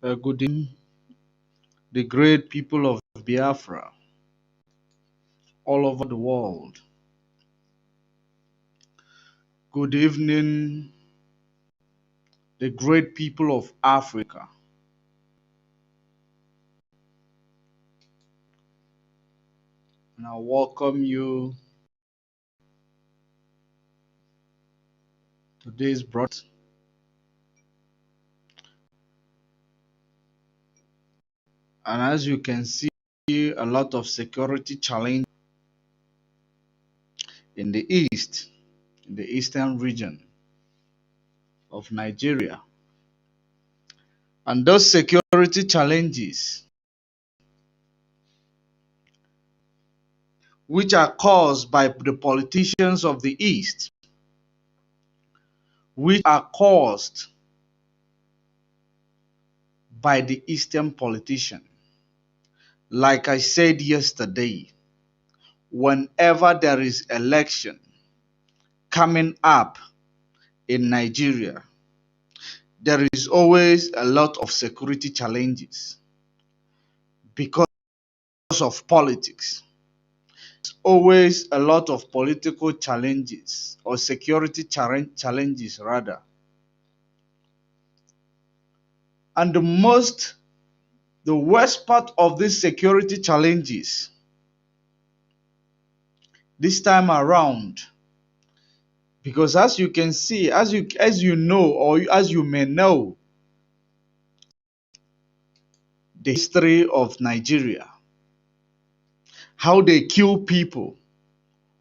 Good evening, the great people of Biafra all over the world. Good evening, the great people of Africa. And I welcome you to today's broadcast. And as you can see, a lot of security challenge in the east, in the eastern region of Nigeria. And those security challenges, which are caused by the politicians of the east, which are caused by the eastern politician. Like I said yesterday, whenever there is election coming up in Nigeria, there is always a lot of security challenges because of politics. There's always a lot of political challenges or security challenges rather. And the worst part of these security challenges this time around, because as you can see, as you know, or as you may know, the history of Nigeria, how they kill people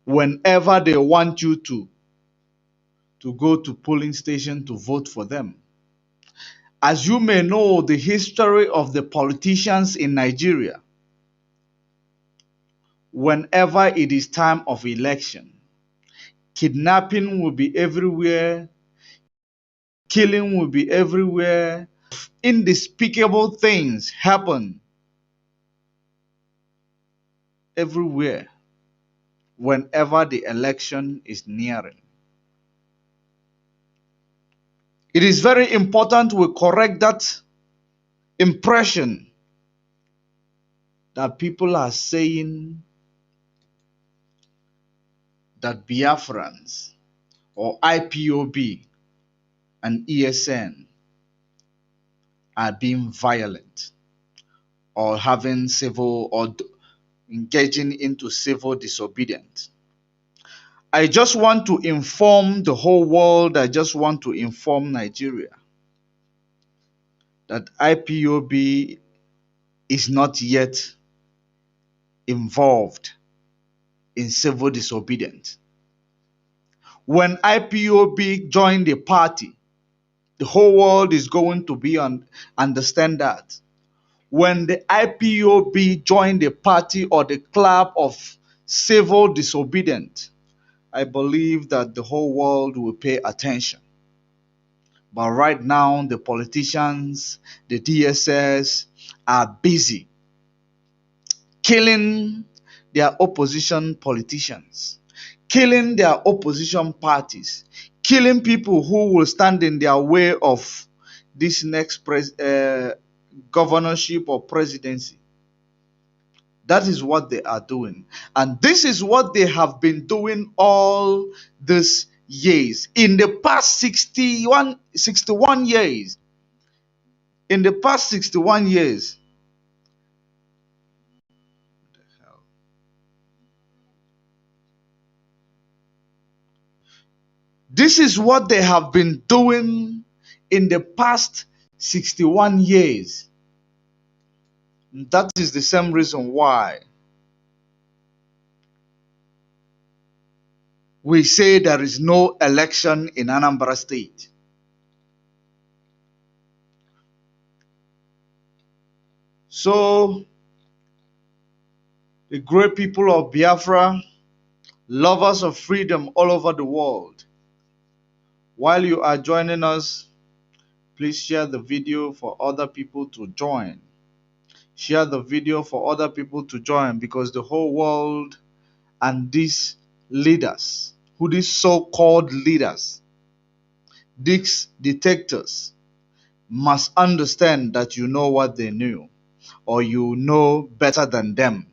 whenever they want you to go to polling station to vote for them. As you may know, the history of the politicians in Nigeria, whenever it is time of election, kidnapping will be everywhere, killing will be everywhere, unspeakable things happen everywhere whenever the election is nearing. It is very important we correct that impression that people are saying that Biafrans or IPOB and ESN are being violent or having civil or engaging into civil disobedience. I just want to inform the whole world, I just want to inform Nigeria that IPOB is not yet involved in civil disobedience. When IPOB joined the party, the whole world is going to be understand that. When the IPOB joined the party or the club of civil disobedience, I believe that the whole world will pay attention. But right now, the politicians, the DSS are busy killing their opposition politicians, killing their opposition parties, killing people who will stand in their way of this next governorship or presidency. That is what they are doing. And this is what they have been doing all these years. In the past 61 years, in the past 61 years, this is what they have been doing in the past 61 years. That is the same reason why we say there is no election in Anambra State. So, the great people of Biafra, lovers of freedom all over the world, while you are joining us, please share the video for other people to join. Share the video for other people to join, because the whole world and these leaders, these so-called leaders, these detectors, must understand that you know what they knew, or you know better than them,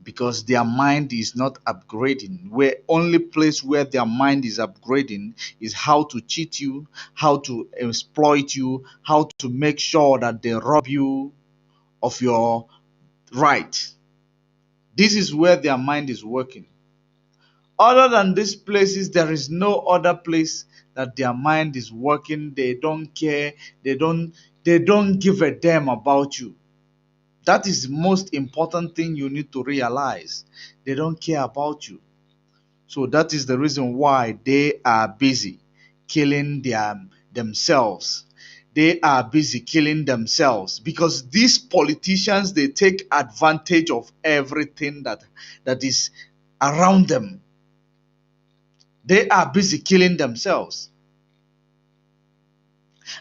because their mind is not upgrading. Where only place where their mind is upgrading is how to cheat you, how to exploit you, how to make sure that they rob you of your right. This is where their mind is working. Other than these places, there is no other place that their mind is working. They don't care. They don't give a damn about you. That is the most important thing you need to realize. They don't care about you. So that is the reason why they are busy killing themselves. They are busy killing themselves because these politicians, they take advantage of everything that is around them. They are busy killing themselves.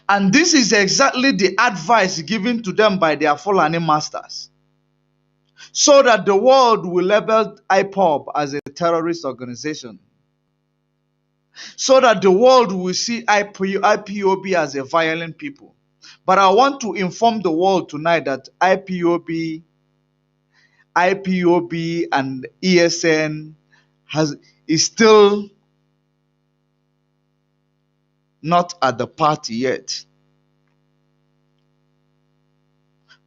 And this is exactly the advice given to them by their Fulani masters, so that the world will label IPOB as a terrorist organization, so that the world will see IPOB as a violent people. But I want to inform the world tonight that IPOB and ESN is still not at the party yet,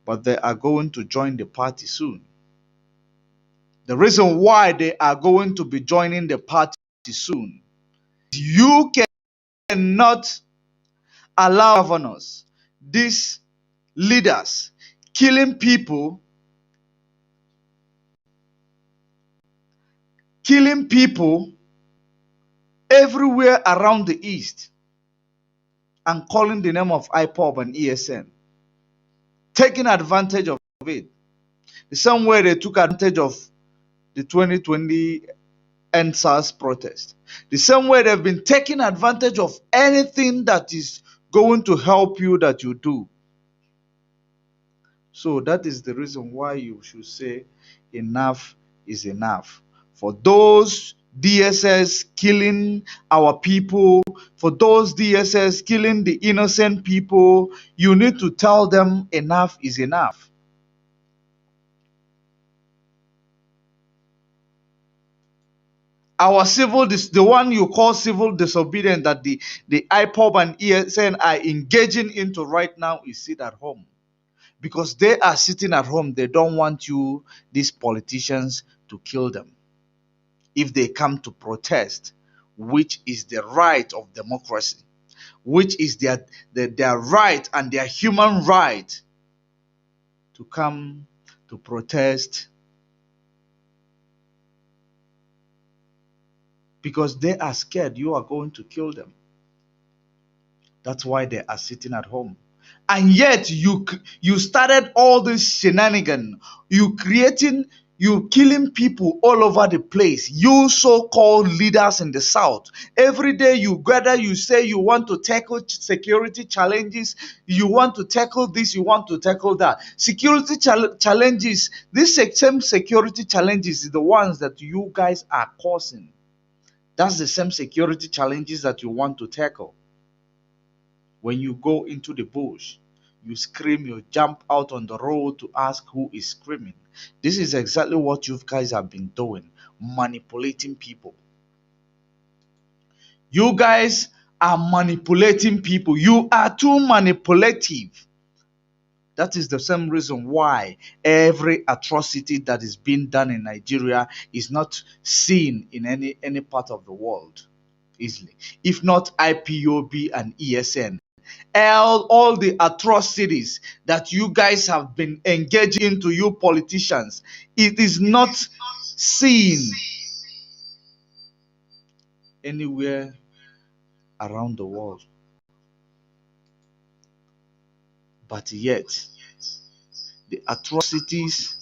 but they are going to join the party soon. The reason why they are going to be joining the party soon, you cannot allow governors, these leaders, killing people everywhere around the East and calling the name of IPOB and ESN, taking advantage of it. The same way they took advantage of the 2020 NSAS protest. The same way they've been taking advantage of anything that is going to help you that you do. So that is the reason why you should say enough is enough. For those DSS killing our people, for those DSS killing the innocent people, you need to tell them enough is enough. Our the one you call civil disobedience that the IPOB and ESN are engaging into right now is sit at home. Because they are sitting at home, they don't want you, these politicians, to kill them. If they come to protest, which is the right of democracy, which is their right and their human right to come to protest, because they are scared you are going to kill them. That's why they are sitting at home. And yet you started all this shenanigan, you killing people all over the place. You so-called leaders in the South, every day you gather, you say you want to tackle security challenges, you want to tackle this, you want to tackle that. Security challenges, these same security challenges is the ones that you guys are causing. That's the same security challenges that you want to tackle. When you go into the bush, you scream, you jump out on the road to ask who is screaming. This is exactly what you guys have been doing, manipulating people. You guys are manipulating people. You are too manipulative. That is the same reason why every atrocity that is being done in Nigeria is not seen in any part of the world easily. If not IPOB and ESN, all the atrocities that you guys have been engaging into, you politicians, it is not seen anywhere around the world. But yet, the atrocities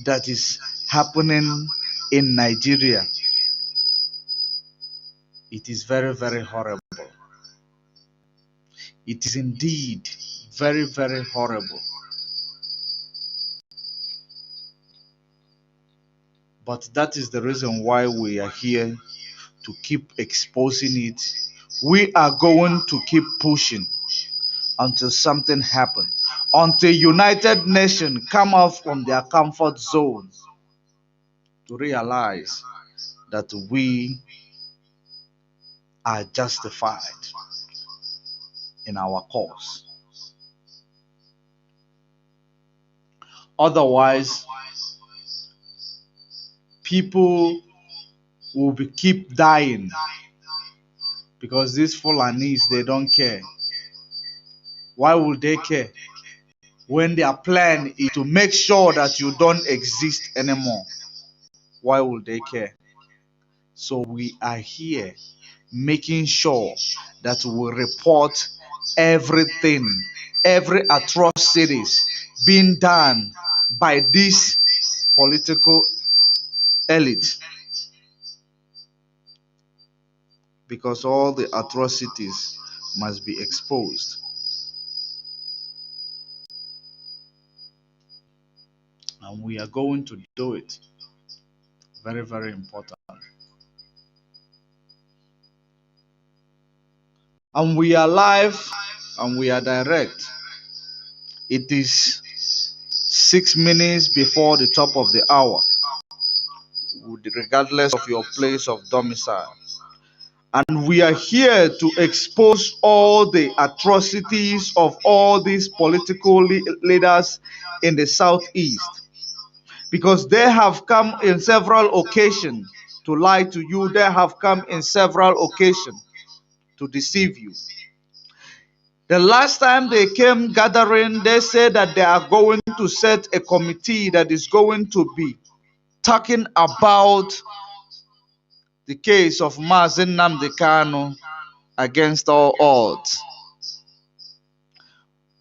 that is happening in Nigeria, it is very, very horrible. It is indeed very, very horrible. But that is the reason why we are here, to keep exposing it. We are going to keep pushing. until something happens, until United Nations come out from their comfort zone to realize that we are justified in our cause. Otherwise, people will keep dying because these Fulanis, they don't care. Why would they care when their plan is to make sure that you don't exist anymore? Why would they care? So we are here making sure that we report everything, every atrocities being done by this political elite, because all the atrocities must be exposed. And we are going to do it. Very, very important. And we are live and we are direct. It is 6 minutes before the top of the hour, regardless of your place of domicile. And we are here to expose all the atrocities of all these political leaders in the southeast, because they have come in several occasions to lie to you. They have come in several occasions to deceive you. The last time they came gathering, they said that they are going to set a committee that is going to be talking about the case of Mazi Nnamdi Kanu against all odds.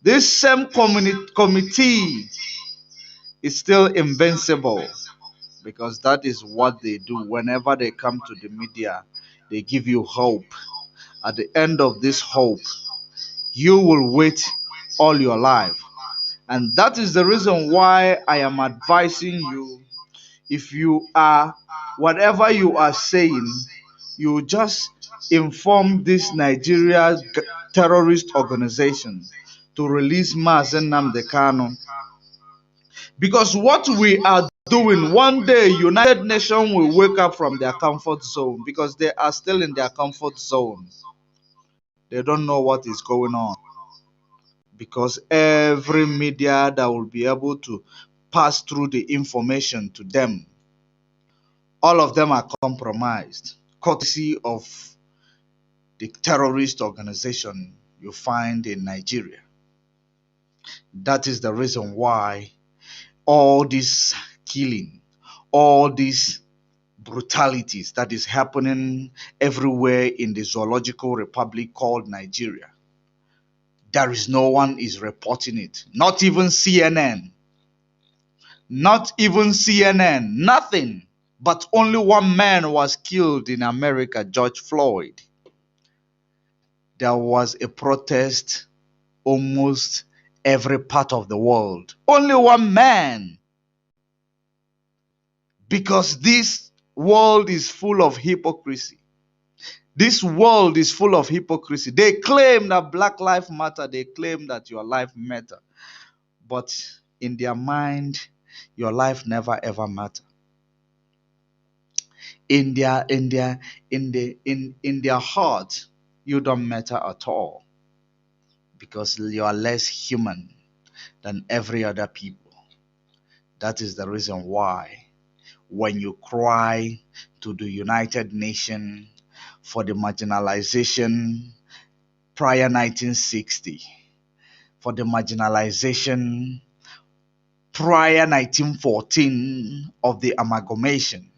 This same committee is still invincible, because that is what they do. Whenever they come to the media, they give you hope. At the end of this hope, you will wait all your life. And that is the reason why I am advising you, if you are, whatever you are saying, you just inform this Nigeria terrorist organization to release Mazi Nnamdi Kanu. Because what we are doing, one day United Nations will wake up from their comfort zone, because they are still in their comfort zone. They don't know what is going on, because every media that will be able to pass through the information to them, all of them are compromised, courtesy of the terrorist organization you find in Nigeria. That is the reason why all this killing, all these brutalities that is happening everywhere in the zoological republic called Nigeria, there is no one is reporting it. Not even CNN. Not even CNN. Nothing. But only one man was killed in America, George Floyd. There was a protest almost every part of the world. Only one man. Because this world is full of hypocrisy. This world is full of hypocrisy. They claim that Black Lives Matter. They claim that your life matter. But in their mind, your life never ever matter. In their heart, you don't matter at all, because you are less human than every other people. That is the reason why when you cry to the United Nations for the marginalization prior 1960, for the marginalization prior 1914 of the amalgamation,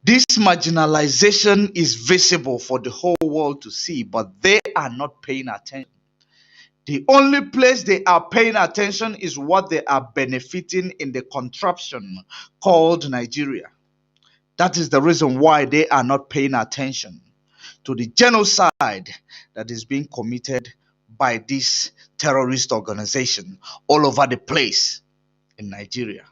this marginalization is visible for the whole world to see, but they are not paying attention. The only place they are paying attention is what they are benefiting in the contraption called Nigeria. That is the reason why they are not paying attention to the genocide that is being committed by this terrorist organization all over the place in Nigeria.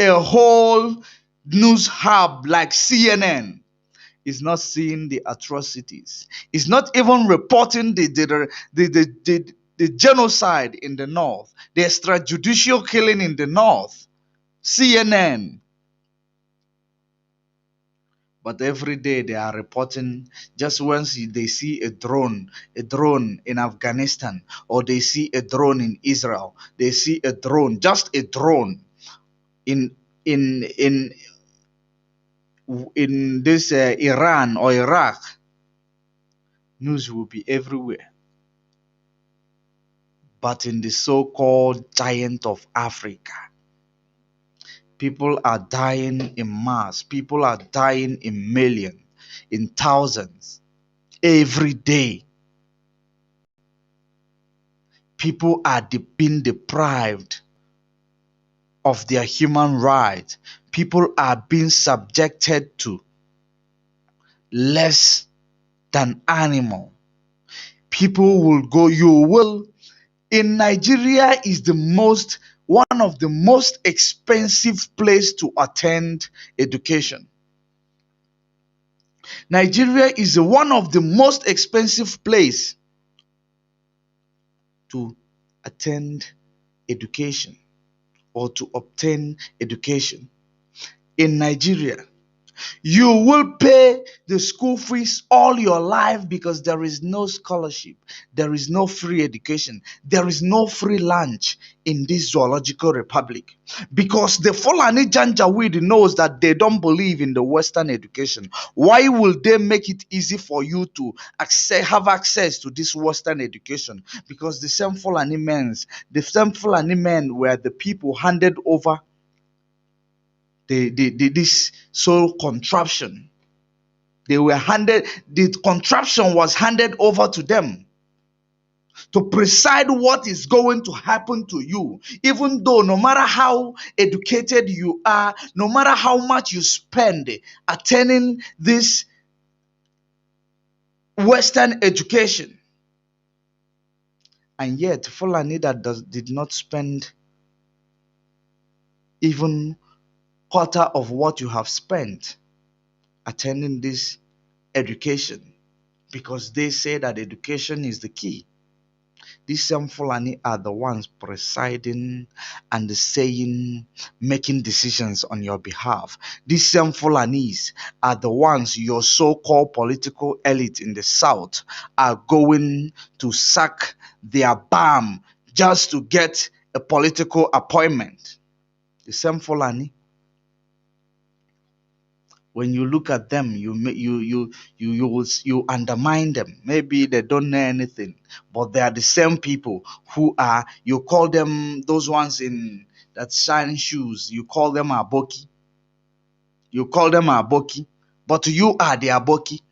A whole news hub like CNN is not seeing the atrocities. It's not even reporting the genocide in the north, the extrajudicial killing in the north. CNN. But every day they are reporting, just once they see a drone in Afghanistan, or they see a drone in Israel, they see a drone, just a drone in in in in this Iran or Iraq, news will be everywhere. But in the so-called giant of Africa, people are dying in mass. People are dying in millions, in thousands, every day. People are being deprived of their human rights. People are being subjected to less than animal. People will go, you will. In Nigeria is one of the most expensive place to attend education. Nigeria is one of the most expensive place to attend education or to obtain education. In Nigeria, you will pay the school fees all your life because there is no scholarship, there is no free education, there is no free lunch in this zoological republic. Because the Fulani Janjaweed knows that they don't believe in the Western education. Why will they make it easy for you to have access to this Western education? Because the same Fulani men were the people handed over this sole contraption. The contraption was handed over to them to preside what is going to happen to you. Even though no matter how educated you are, no matter how much you spend attending this Western education, and yet Fulani that did not spend even quarter of what you have spent attending this education, because they say that education is the key. These same Fulani are the ones presiding and saying, making decisions on your behalf. These same Fulanis are the ones your so-called political elite in the south are going to suck their bum just to get a political appointment. The same Fulani. When you look at them, you undermine them. Maybe they don't know anything, but they are the same people who are, you call them, those ones in that shine shoes, you call them aboki. You call them aboki, but you are the aboki.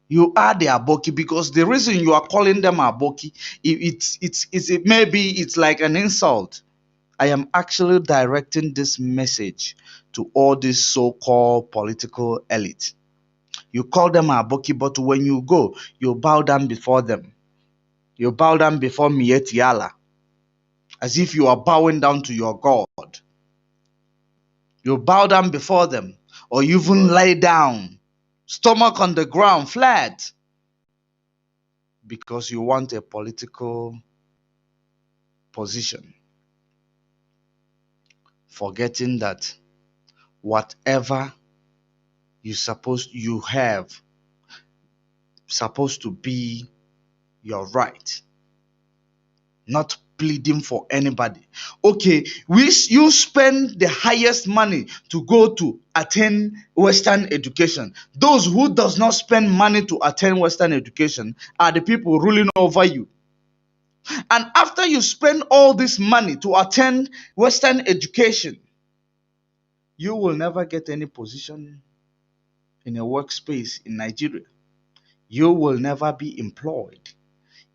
You are the aboki because the reason you are calling them aboki, maybe it's like an insult. I am actually directing this message to all this so-called political elite. You call them aboki, but when you go, you bow down before them. You bow down before Mietiala, as if you are bowing down to your God. You bow down before them, or you even lie down, stomach on the ground, flat, because you want a political position, forgetting that whatever you have supposed to be your right, not pleading for anybody. Okay, you spend the highest money to go to attend Western education. Those who does not spend money to attend Western education are the people ruling over you. And after you spend all this money to attend Western education, you will never get any position in a workspace in Nigeria. You will never be employed.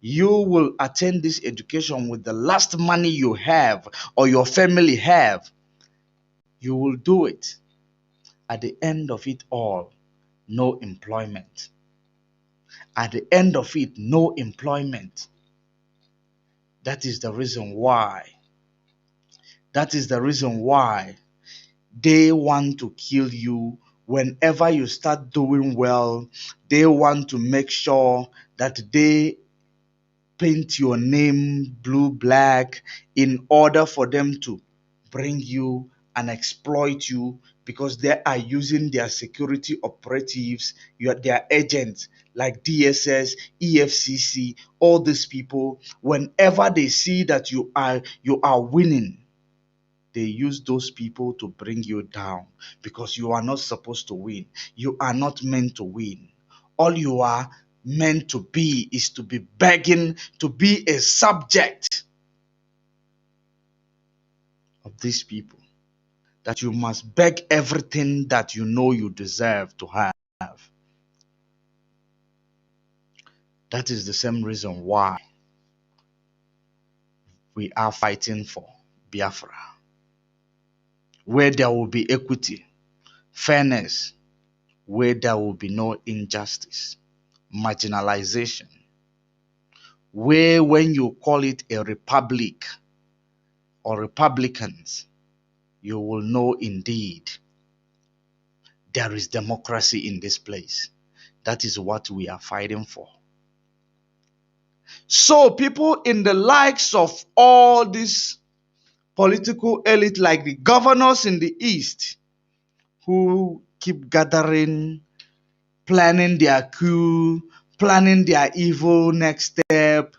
You will attend this education with the last money you have or your family have. You will do it. At the end of it all, no employment. At the end of it, no employment. That is the reason why. That is the reason why they want to kill you whenever you start doing well, they want to make sure that they paint your name blue black in order for them to bring you and exploit you, because they are using their security operatives, their agents like DSS, EFCC, all these people. Whenever they see that you are winning, they use those people to bring you down, because you are not supposed to win. You are not meant to win. All you are meant to be is to be begging, to be a subject of these people. That you must beg everything that you know you deserve to have. That is the same reason why we are fighting for Biafra, where there will be equity, fairness, where there will be no injustice, marginalization, where when you call it a republic or republicans, you will know indeed there is democracy in this place. That is what we are fighting for. So people in the likes of all this political elite, like the governors in the East, who keep gathering, planning their coup, planning their evil next step.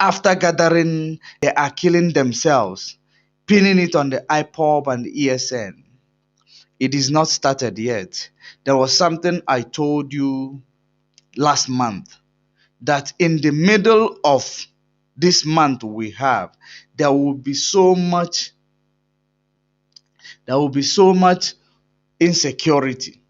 After gathering, they are killing themselves, pinning it on the IPOB and the ESN. It is not started yet. There was something I told you last month, that in the middle of this month there will be so much insecurity.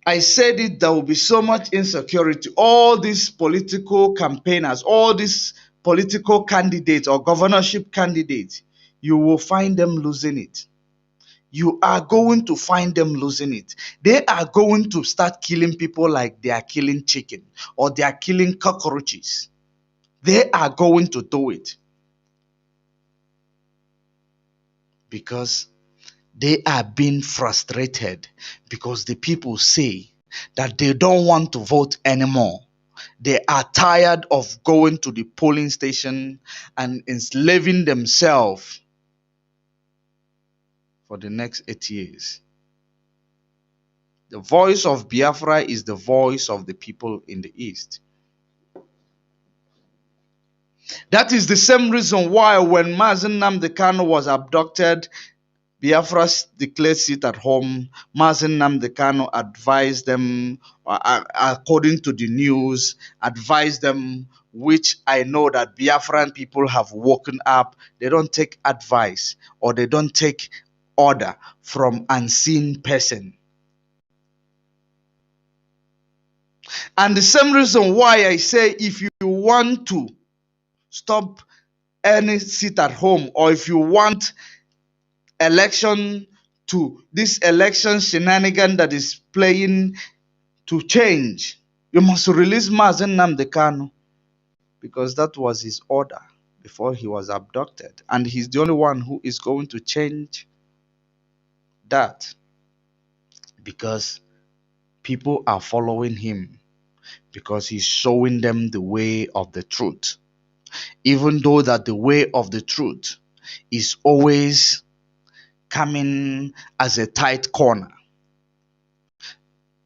I said it, there will be so much insecurity. All these political campaigners, all these political candidates or governorship candidates, you will find them losing it. You are going to find them losing it. They are going to start killing people like they are killing chicken or they are killing cockroaches. They are going to do it because they are being frustrated, because the people say that they don't want to vote anymore. They are tired of going to the polling station and enslaving themselves for the next 8 years. The voice of Biafra is the voice of the people in the East. That is the same reason why when Mazen Nnamdi Kanu was abducted, Biafra declared sit at home. Mazen Nnamdi Kanu advised them, according to the news, advised them, which I know that Biafran people have woken up. They don't take advice or they don't take order from unseen person. And the same reason why I say, if you want to stop any sit at home, or if you want this election shenanigan that is playing to change, you must release Mazen Nnamdi Kanu, because that was his order before he was abducted, and he's the only one who is going to change that, because people are following him, because he's showing them the way of the truth, even though that the way of the truth is always coming as a tight corner.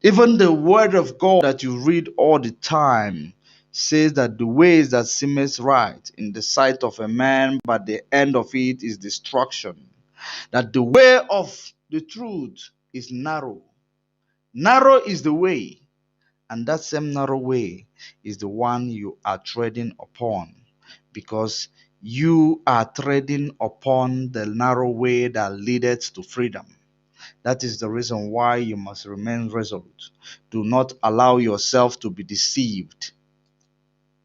Even the word of God that you read all the time says that the ways that seemeth right in the sight of a man, but the end of it is destruction. That the way of the truth is narrow. Narrow is the way, and that same narrow way is the one you are treading upon, because you are treading upon the narrow way that leadeth to freedom. That is the reason why you must remain resolute. Do not allow yourself to be deceived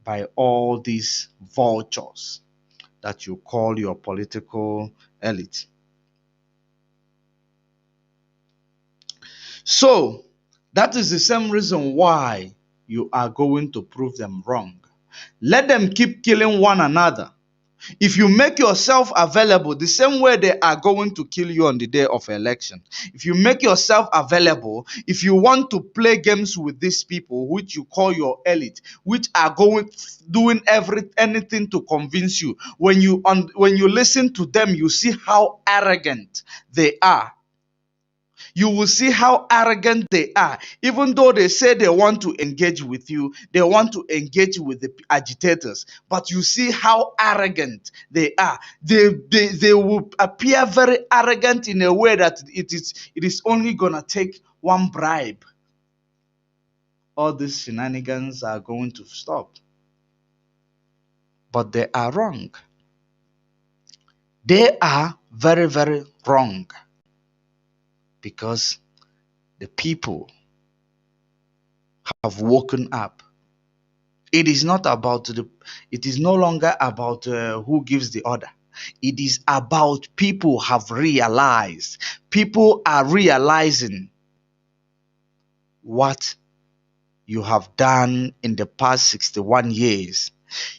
by all these vultures that you call your political elite. So, that is the same reason why you are going to prove them wrong. Let them keep killing one another. If you make yourself available, the same way they are going to kill you on the day of election. If you make yourself available, if you want to play games with these people, which you call your elite, which are doing anything to convince you, when you listen to them, you see how arrogant they are. You will see how arrogant they are. Even though they say they want to engage with you, they want to engage with the agitators, but you see how arrogant they are. They will appear very arrogant in a way that it is only gonna take one bribe. All these shenanigans are going to stop. But they are wrong. They are very, very wrong. Because the people have woken up. It is not about it is no longer about who gives the order. It is about people have realized. People are realizing what you have done in the past 61 years.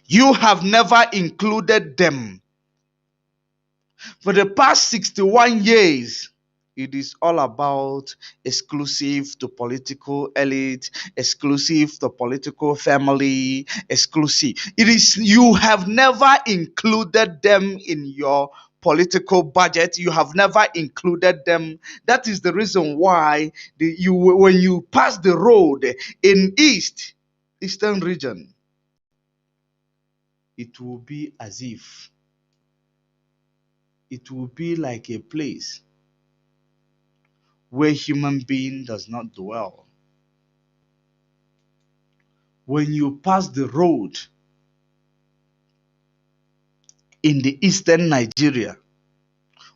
You have never included them. For the past 61 years, it is all about exclusive to political elite, exclusive to political family, exclusive. It is, you have never included them in your political budget. You have never included them. That is the reason why when you pass the road in Eastern region, it will be as if it will be like a place where human being does not dwell. When you pass the road in the eastern Nigeria,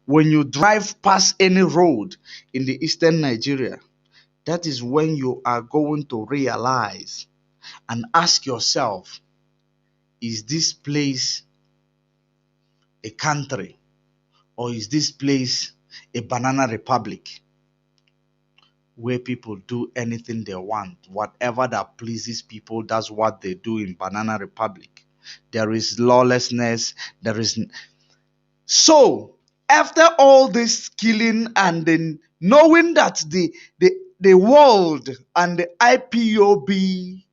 when you drive past any road in the eastern Nigeria, that is when you are going to realize and ask yourself, is this place a country, or is this place a banana republic where people do anything they want? Whatever that pleases people, that's what they do in banana republic. There is lawlessness. There is. So after all this killing, and then knowing that the world and the IPOB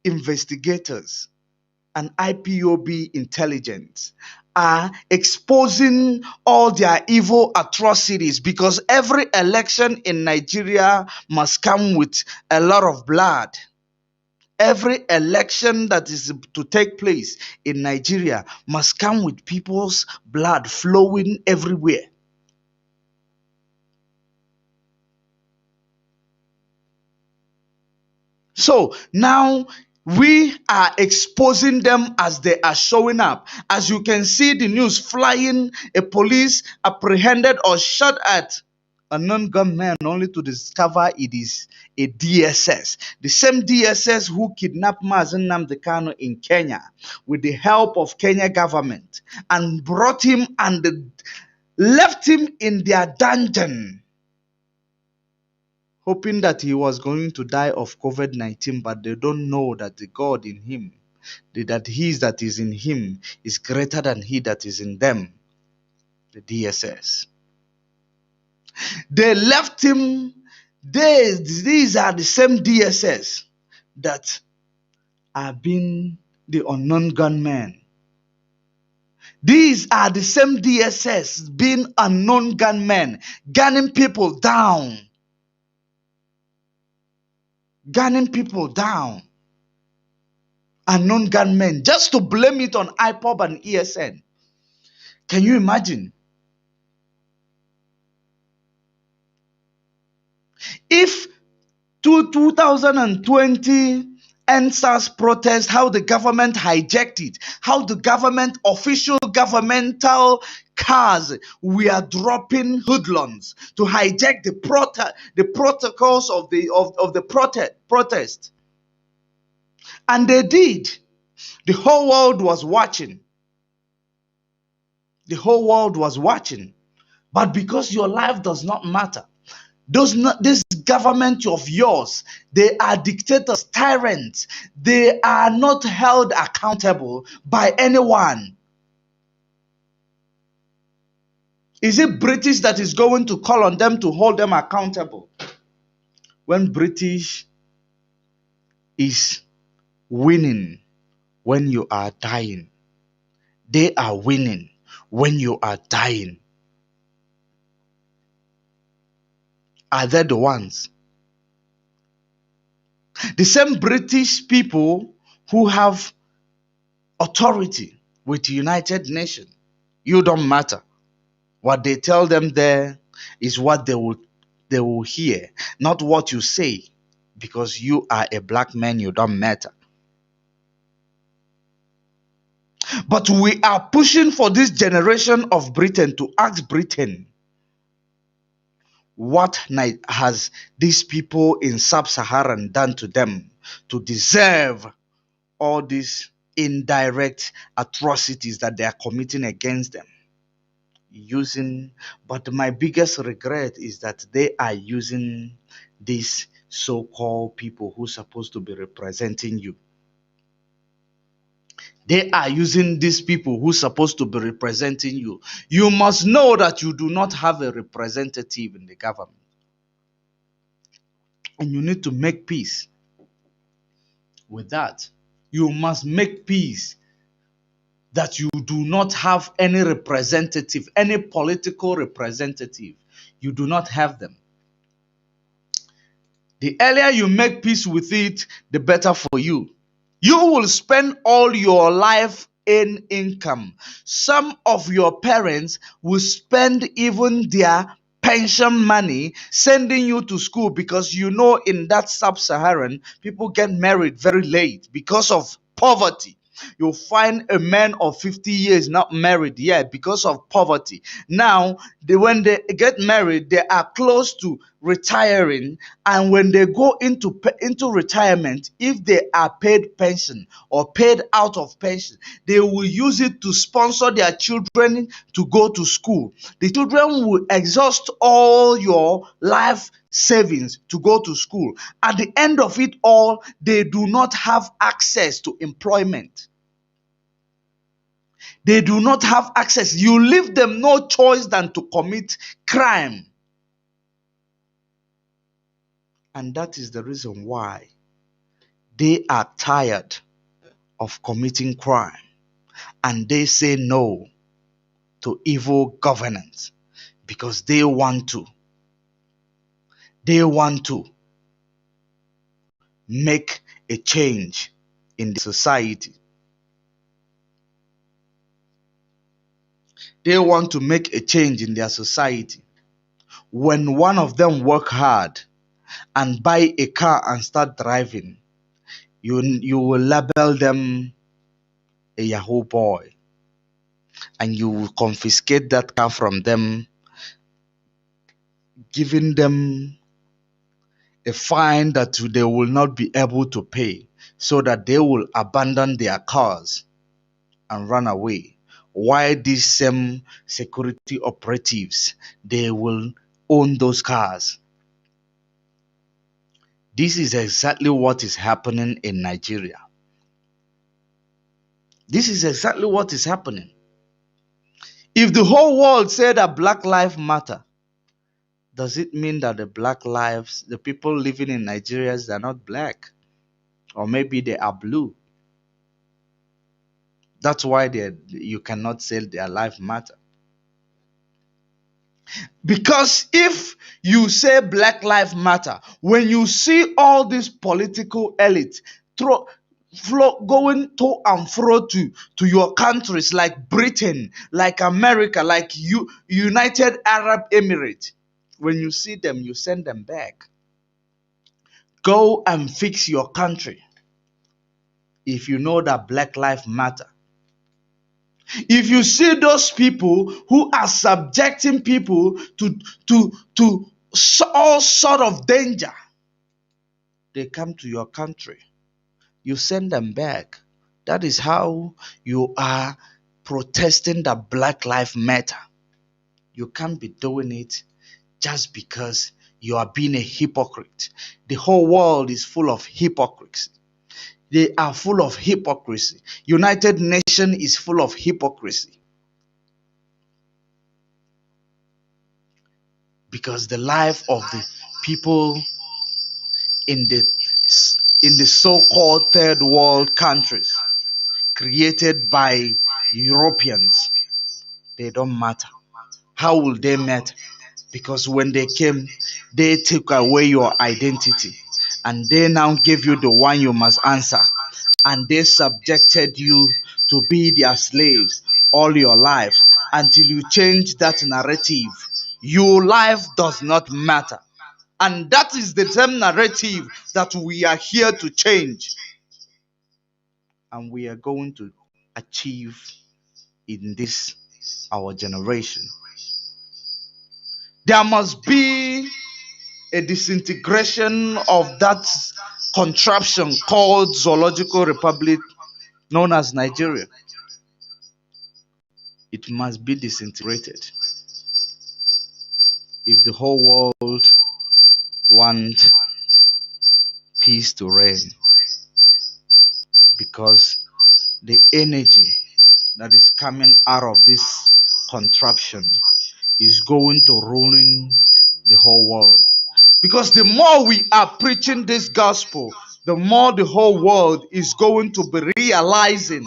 investigators and IPOB intelligence are exposing all their evil atrocities, because every election in Nigeria must come with a lot of blood. Every election that is to take place in Nigeria must come with people's blood flowing everywhere. So now we are exposing them as they are showing up. As you can see the news flying, a police apprehended or shot at a non-gunman only to discover it is a DSS. The same DSS who kidnapped Mazen Nnamdi Kanu in Kenya with the help of Kenya government and brought him and left him in their dungeon, hoping that he was going to die of COVID-19, but they don't know that the God in him, that he that is in him is greater than he that is in them, the DSS. They left him. These are the same DSS that are being the unknown gunmen. These are the same DSS being unknown gunmen, gunning people down. Gunning people down. Unknown gunmen, just to blame it on IPOB and ESN. Can you imagine? If 2020 NSAS protest, how the government hijacked it, how the government, official governmental cars, we are dropping hoodlums to hijack the protocols of the protest. And they did. The whole world was watching. The whole world was watching. But because your life does not matter, this government of yours, they are dictators, tyrants. They are not held accountable by anyone. Is it British that is going to call on them to hold them accountable? When British is winning when you are dying, they are winning when you are dying. Are they the ones? The same British people who have authority with the United Nations, you don't matter. What they tell them there is what they will hear, not what you say, because you are a black man, you don't matter. But we are pushing for this generation of Britain to ask Britain, what has these people in sub-Saharan done to them to deserve all these indirect atrocities that they are committing against them? But my biggest regret is that they are using these so-called people who are supposed to be representing you. They are using these people who are supposed to be representing you. You must know that you do not have a representative in the government. And you need to make peace with that. You must make peace that you do not have any representative, any political representative. You do not have them. The earlier you make peace with it, the better for you. You will spend all your life in income. Some of your parents will spend even their pension money sending you to school, because you know in that sub-Saharan, people get married very late because of poverty. You'll find a man of 50 years not married yet because of poverty. Now, when they get married, they are close to retiring, and when they go into retirement, if they are paid pension or paid out of pension, they will use it to sponsor their children to go to school. The children will exhaust all your life savings to go to school. At the end of it all, they do not have access to employment. They do not have access. You leave them no choice than to commit crime. And that is the reason why they are tired of committing crime, and they say no to evil governance, because they want to make a change in the society. They want to make a change in their society. When one of them work hard and buy a car and start driving, you will label them a Yahoo boy, and you will confiscate that car from them, giving them a fine that they will not be able to pay, so that they will abandon their cars and run away. Why these same security operatives, they will own those cars? This is exactly what is happening in Nigeria. This is exactly what is happening. If the whole world said that Black Lives Matter, does it mean that the people living in Nigeria, they are not black? Or maybe they are blue. That's why you cannot say their life matter. Because if you say Black Lives Matter, when you see all this political elite going to and fro to your countries like Britain, like America, like United Arab Emirates, when you see them, you send them back. Go and fix your country if you know that Black Lives Matter. If you see those people who are subjecting people to all sort of danger, they come to your country, you send them back. That is how you are protesting that Black Lives Matter. You can't be doing it just because you are being a hypocrite. The whole world is full of hypocrites. They are full of hypocrisy. United Nations is full of hypocrisy. because the life of the people in the so-called third world countries created by Europeans, they don't matter. How will they matter? Because when they came, they took away your identity and they now gave you the one you must answer, and they subjected you to be their slaves all your life until you change that narrative. Your life does not matter. And that is the same narrative that we are here to change. And we are going to achieve in this, our generation. There must be a disintegration of that contraption called Zoological Republic known as Nigeria. It must be disintegrated if the whole world wants peace to reign, because the energy that is coming out of this contraption is going to ruin the whole world. Because the more we are preaching this gospel, the more the whole world is going to be realizing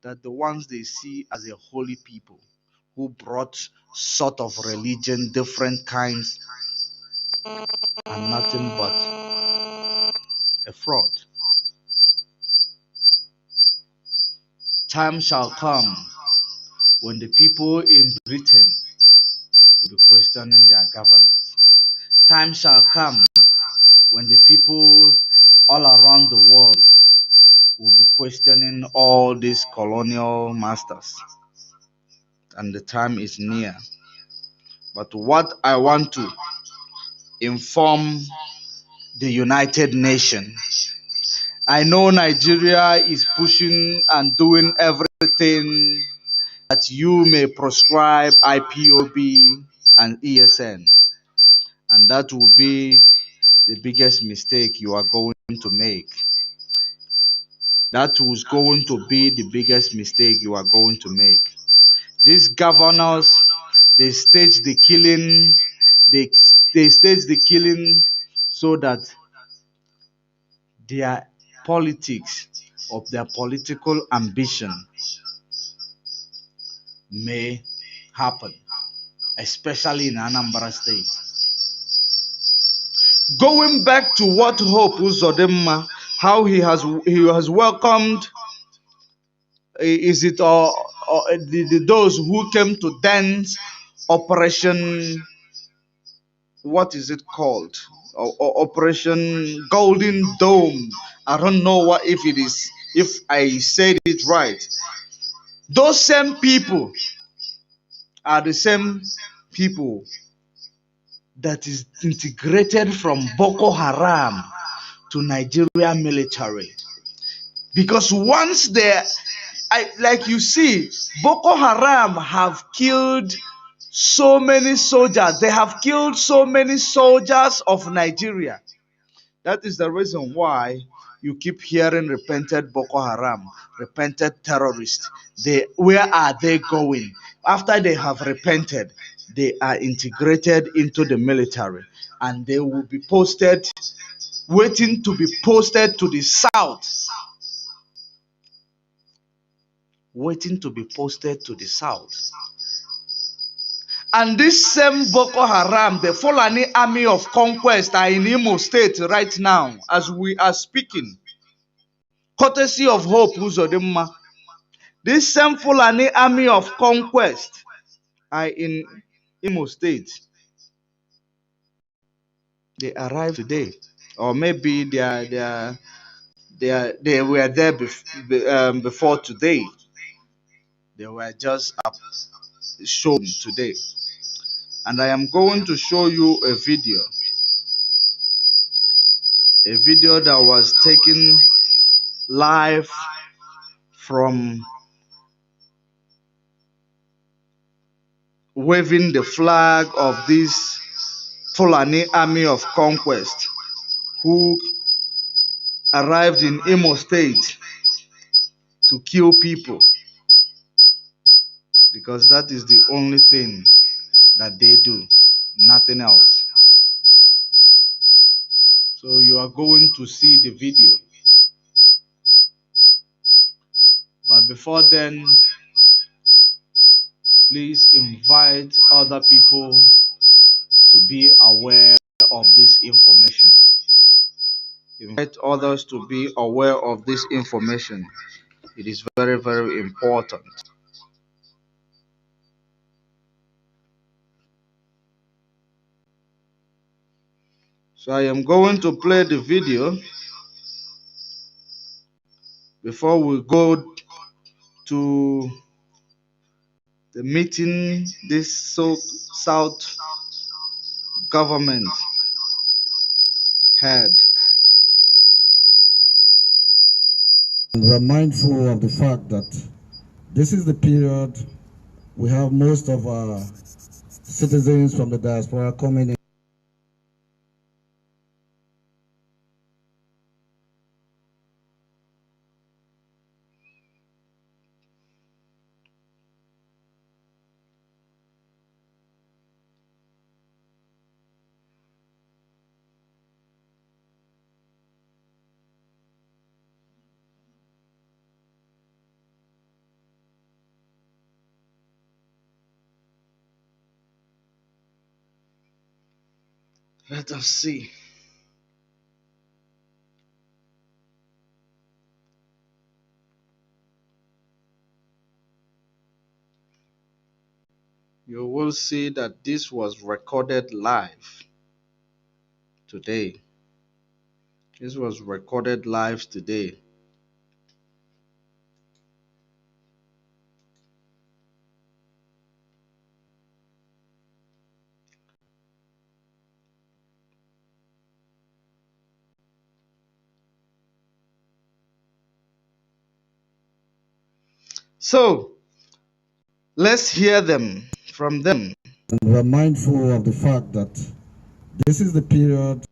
that the ones they see as a holy people who brought sort of religion, different kinds, are nothing but a fraud. Time shall come when the people in Britain will be questioning their government. Time shall come when the people all around the world will be questioning all these colonial masters. And the time is near. But what I want to inform the United Nations, I know Nigeria is pushing and doing everything that you may prescribe IPOB and ESN. And that will be the biggest mistake you are going to make. That was going to be the biggest mistake you are going to make. These governors, they stage the killing, they stage the killing so that their politics of their political ambition may happen, especially in Anambra State. Going back to what Hope Uzodimma, how he has welcomed, is it those who came to dance Operation, what is it called? Operation Golden Dome. I don't know what if it is, if I said it right. Those same people are the same people that is integrated from Boko Haram to Nigeria military. Because once they, like you see, Boko Haram have killed so many soldiers. They have killed so many soldiers of Nigeria. That is the reason why you keep hearing repented Boko Haram, repented terrorists. Where are they going? After they have repented, they are integrated into the military and they will be posted, waiting to be posted to the south. Waiting to be posted to the south. And this same Boko Haram, the Fulani army of conquest, are in Imo State right now as we are speaking. Courtesy of Hope Uzodimma. This same Fulani army of conquest are in Imo State. They arrived today, or maybe they were there before today. They were just shown today. And I am going to show you a video that was taken live from waving the flag of this Fulani army of conquest who arrived in Imo State to kill people, because that is the only thing that they do, nothing else. So you are going to see the video. But before then, please invite other people to be aware of this information. Invite others to be aware of this information. It is very, very important. So I am going to play the video before we go to the meeting this South government had. And we're mindful of the fact that this is the period we have most of our citizens from the diaspora coming in. Let us see. You will see that this was recorded live today. This was recorded live today. So let's hear them from them. And we're mindful of the fact that this is the period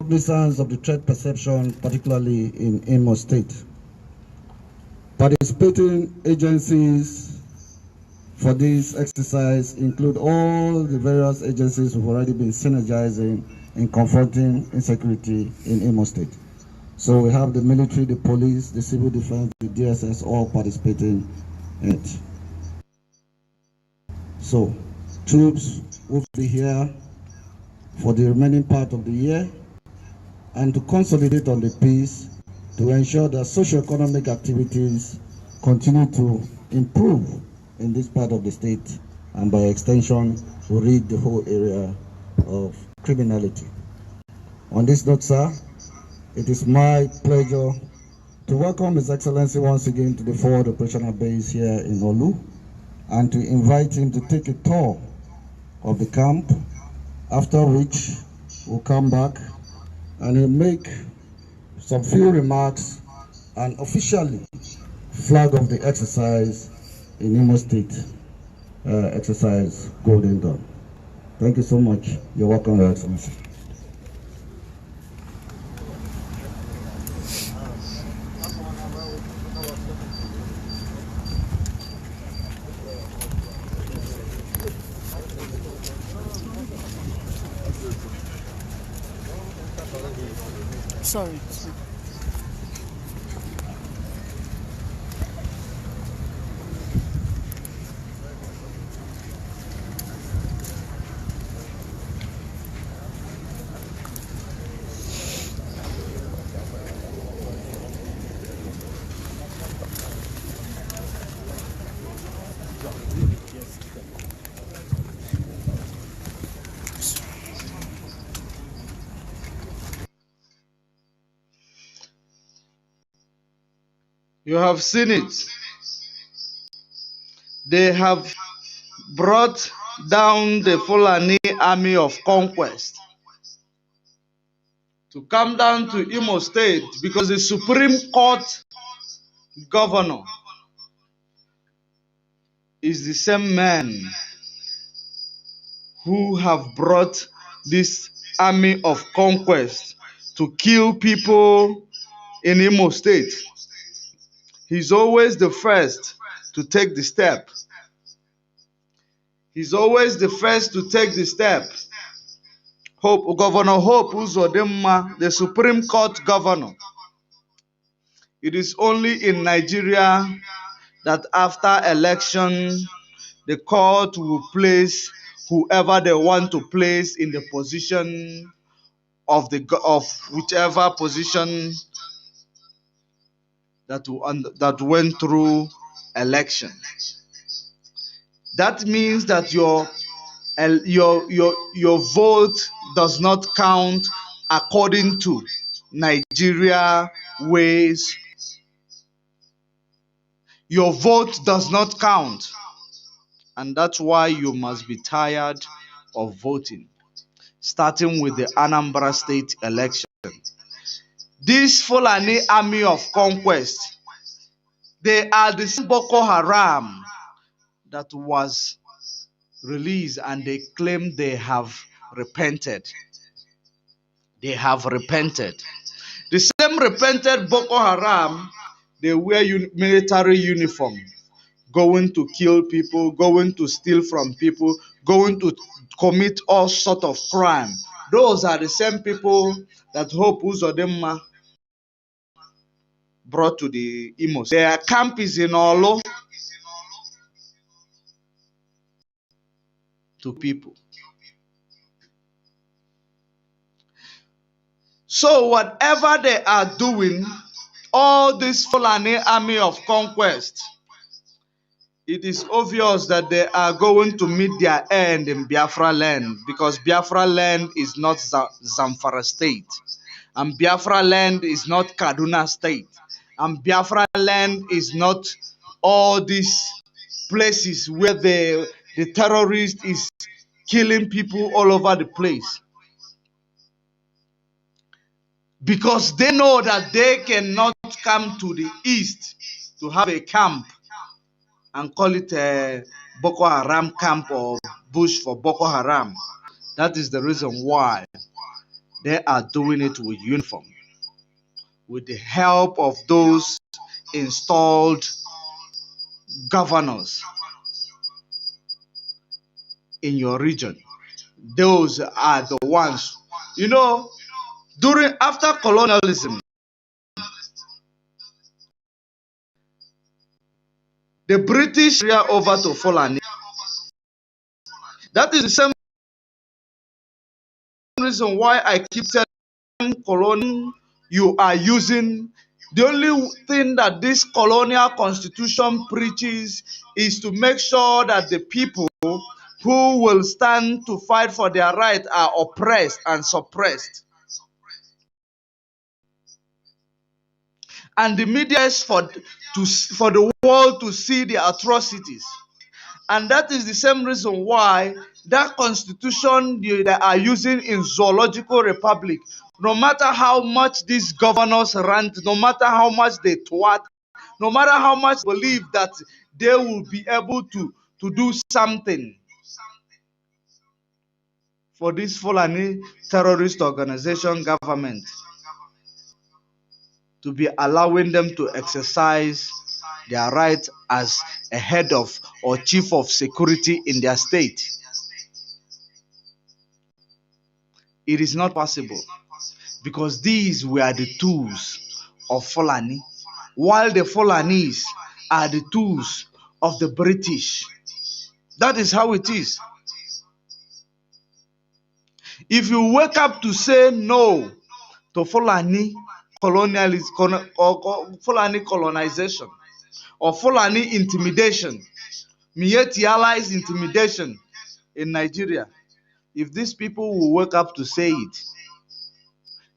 cognizance of the threat perception, particularly in Imo State. Participating agencies for this exercise include all the various agencies who've already been synergizing in confronting insecurity in Imo State. So we have the military, the police, the civil defense, the DSS all participating in it. So troops will be here for the remaining part of the year and to consolidate on the peace to ensure that socio-economic activities continue to improve in this part of the state and by extension to rid the whole area of criminality. On this note, sir, it is my pleasure to welcome His Excellency once again to the forward operational base here in Olu and to invite him to take a tour of the camp, after which we'll come back and he'll make some few remarks and officially flag off the exercise in Imo State, exercise Golden Dawn. Thank you so much. You're welcome, Your Excellency. Sorry. You have seen it. They have brought down the Fulani army of conquest to come down to Imo State because the Supreme Court governor is the same men who have brought this army of conquest to kill people in Imo State. He's always the first to take the step. He's always the first to take the step. Governor Hope Uzodimma, the Supreme Court governor. It is only in Nigeria that after election, the court will place whoever they want to place in the position of whichever position that went through election. That means that your vote does not count according to Nigeria ways. Your vote does not count, and that's why you must be tired of voting. Starting with the Anambra State election, this Fulani army of conquest, they are the same Boko Haram that was released, and they claim they have repented. They have repented. The same repented Boko Haram, they wear military uniform, going to kill people, going to steal from people, going to commit all sort of crime. Those are the same people that Hope Uzodimma brought to the Imo. Their camp is in Olo to people. So whatever they are doing, all this Fulani army of conquest, it is obvious that they are going to meet their end in Biafra land, because Biafra land is not Zamfara state, and Biafra land is not Kaduna state, and Biafra land is not all these places where the terrorist is killing people all over the place. Because they know that they cannot come to the east to have a camp and call it a Boko Haram camp or bush for Boko Haram. That is the reason why they are doing it with uniform, with the help of those installed governors in your region. Those are the ones, after colonialism, the British are over to Fulani. That is the same reason why I keep telling colonial you are using. The only thing that this colonial constitution preaches is to make sure that the people who will stand to fight for their right are oppressed and suppressed. And the media is for the world to see the atrocities. And that is the same reason why that constitution they are using in Zoological Republic, no matter how much these governors rant, no matter how much they twat, no matter how much believe that they will be able to do something for this Fulani terrorist organization government, to be allowing them to exercise their right as a head of or chief of security in their state. It is not possible, because these were the tools of Fulani, while the Fulanis are the tools of the British. That is how it is. If you wake up to say no to Fulani colonialism or Fulani colonization or Fulani intimidation, Miyetti allies intimidation in Nigeria, if these people will wake up to say it,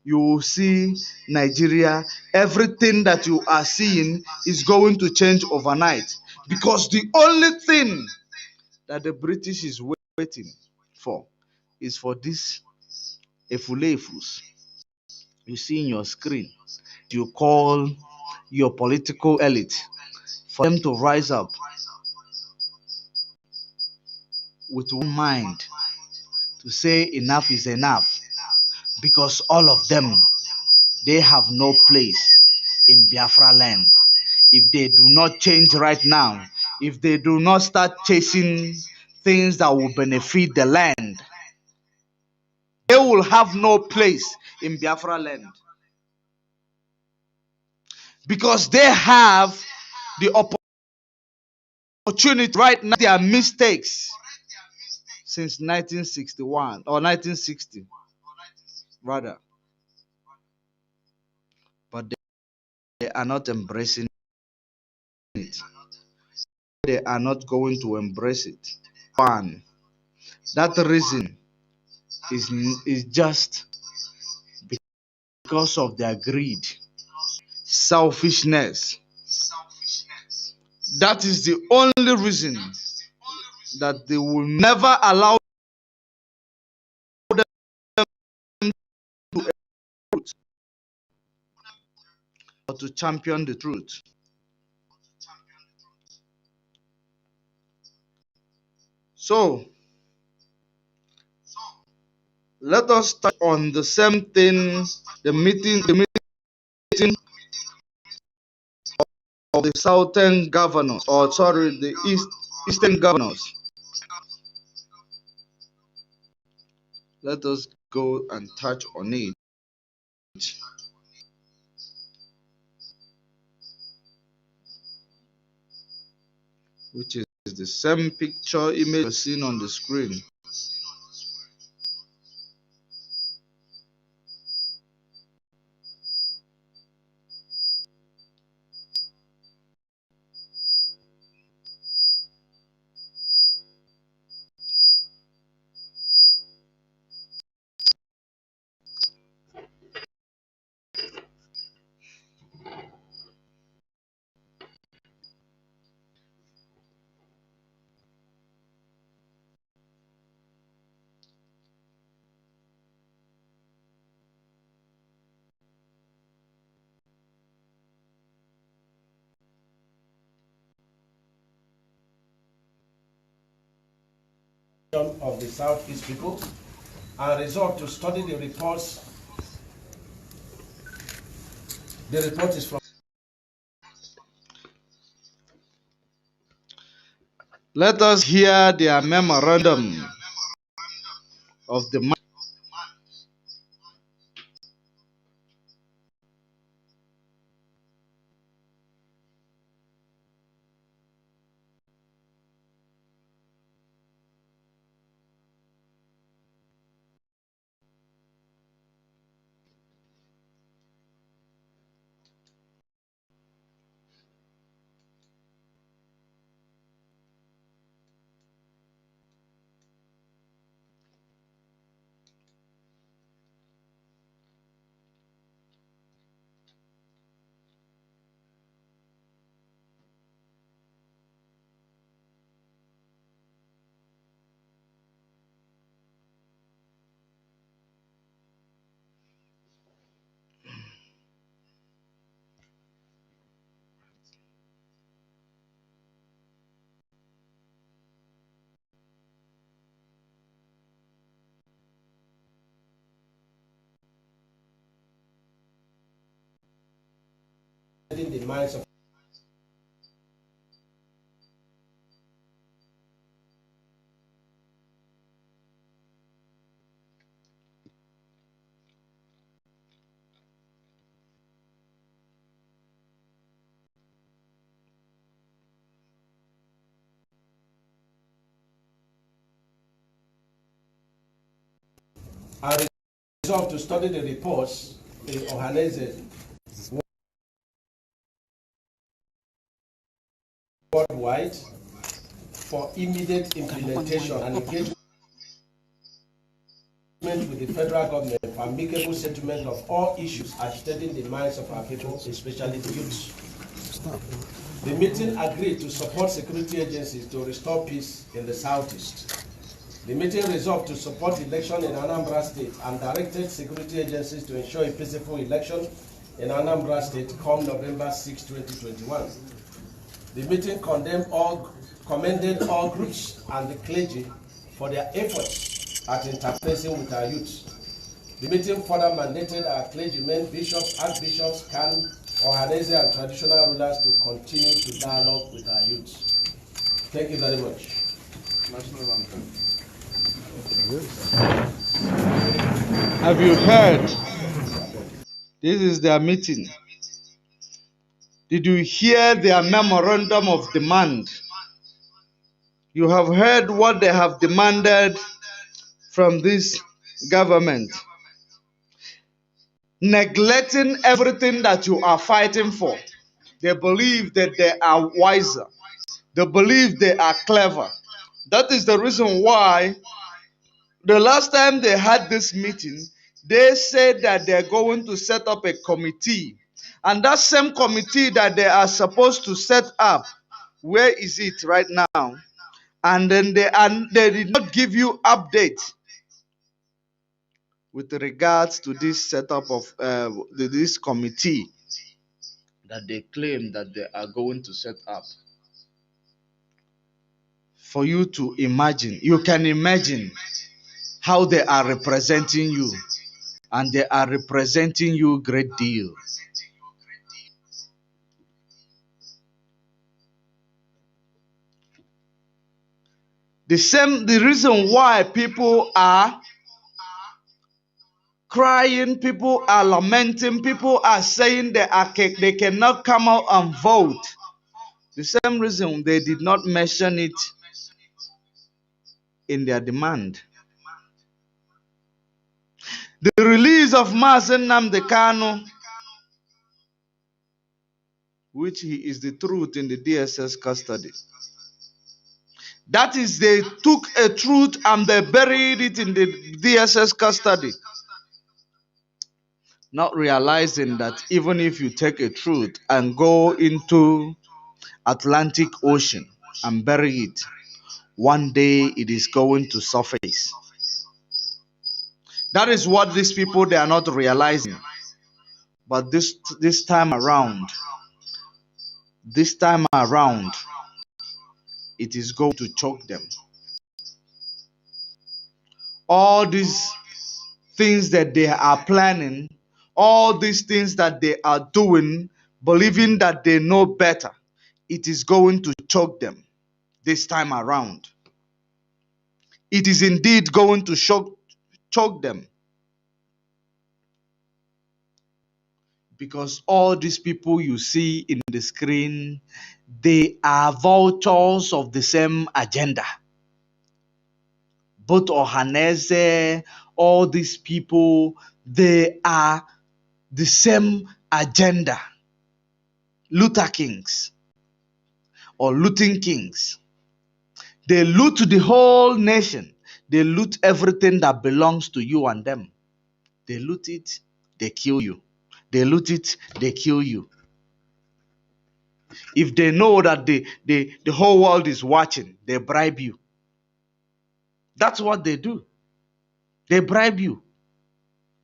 you will see Nigeria, everything that you are seeing is going to change overnight. Because the only thing that the British is waiting for is for this efulefus you see in your screen, you call your political elite, for them to rise up with one mind to say enough is enough, because all of them, they have no place in Biafra land. If they do not change right now, if they do not start chasing things that will benefit the land, they will have no place in Biafra land. Because they have the opportunity right now, their mistakes since 1961 or 1960 rather, but they are not embracing it. They are not going to embrace it. One, that reason is just because of their greed, selfishness. That is the only reason that they will never allow them to champion the truth. So let us touch on the same thing, the meeting of the southern governors, or sorry, the eastern governors. Let us go and touch on it, which is the same picture image you're seeing on the screen. Of the Southeast people and resolved to study the reports. The report is from. Let us hear their memorandum of the The minds of are resolved to study the reports in Ohanese worldwide for immediate implementation and engagement with the federal government for amicable settlement of all issues agitating the minds of our people, especially the youth. The meeting agreed to support security agencies to restore peace in the Southeast. The meeting resolved to support election in Anambra State and directed security agencies to ensure a peaceful election in Anambra State come November 6, 2021. The meeting commended all groups and the clergy for their efforts at interfacing with our youth. The meeting further mandated our clergymen, bishops, archbishops, can, Ohanese, and traditional rulers to continue to dialogue with our youth. Thank you very much. National anthem. Have you heard? This is their meeting. Did you hear their memorandum of demand? You have heard what they have demanded from this government. Neglecting everything that you are fighting for. They believe that they are wiser. They believe they are clever. That is the reason why the last time they had this meeting, they said that they're going to set up a committee. And that same committee that they are supposed to set up, where is it right now? And then they did not give you update with regards to this setup of this committee that they claim that they are going to set up. For you to imagine, you can imagine how they are representing you, and they are representing you a great deal. The reason why people are crying, people are lamenting, people are saying they cannot come out and vote. The same reason they did not mention it in their demand. The release of Mazen Nnamdi Kanu, which he is the truth in the DSS custody. That is, they took a truth and they buried it in the DSS custody. Not realizing that even if you take a truth and go into Atlantic Ocean and bury it, one day it is going to surface. That is what these people, they are not realizing. But this time around, it is going to choke them. All these things that they are planning, all these things that they are doing, believing that they know better, it is going to choke them this time around. It is indeed going to choke them. Because all these people you see in the screen, they are vultures of the same agenda. Both Ohanese, all these people, they are the same agenda. Looter kings or looting kings. They loot the whole nation. They loot everything that belongs to you and them. They loot it, they kill you. They loot it, they kill you. If they know that the whole world is watching, they bribe you. That's what they do. They bribe you,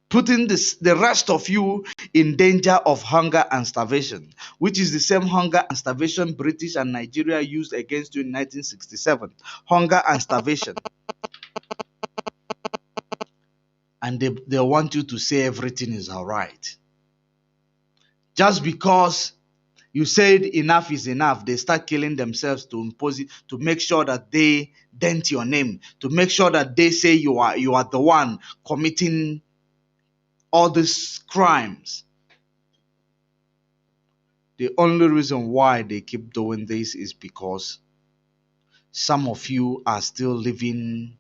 putting the rest of you in danger of hunger and starvation, which is the same hunger and starvation British and Nigeria used against you in 1967. Hunger and starvation. And they want you to say everything is all right. Just because you said enough is enough, they start killing themselves to impose it, to make sure that they dent your name, to make sure that they say you are the one committing all these crimes. The only reason why they keep doing this is because some of you are still living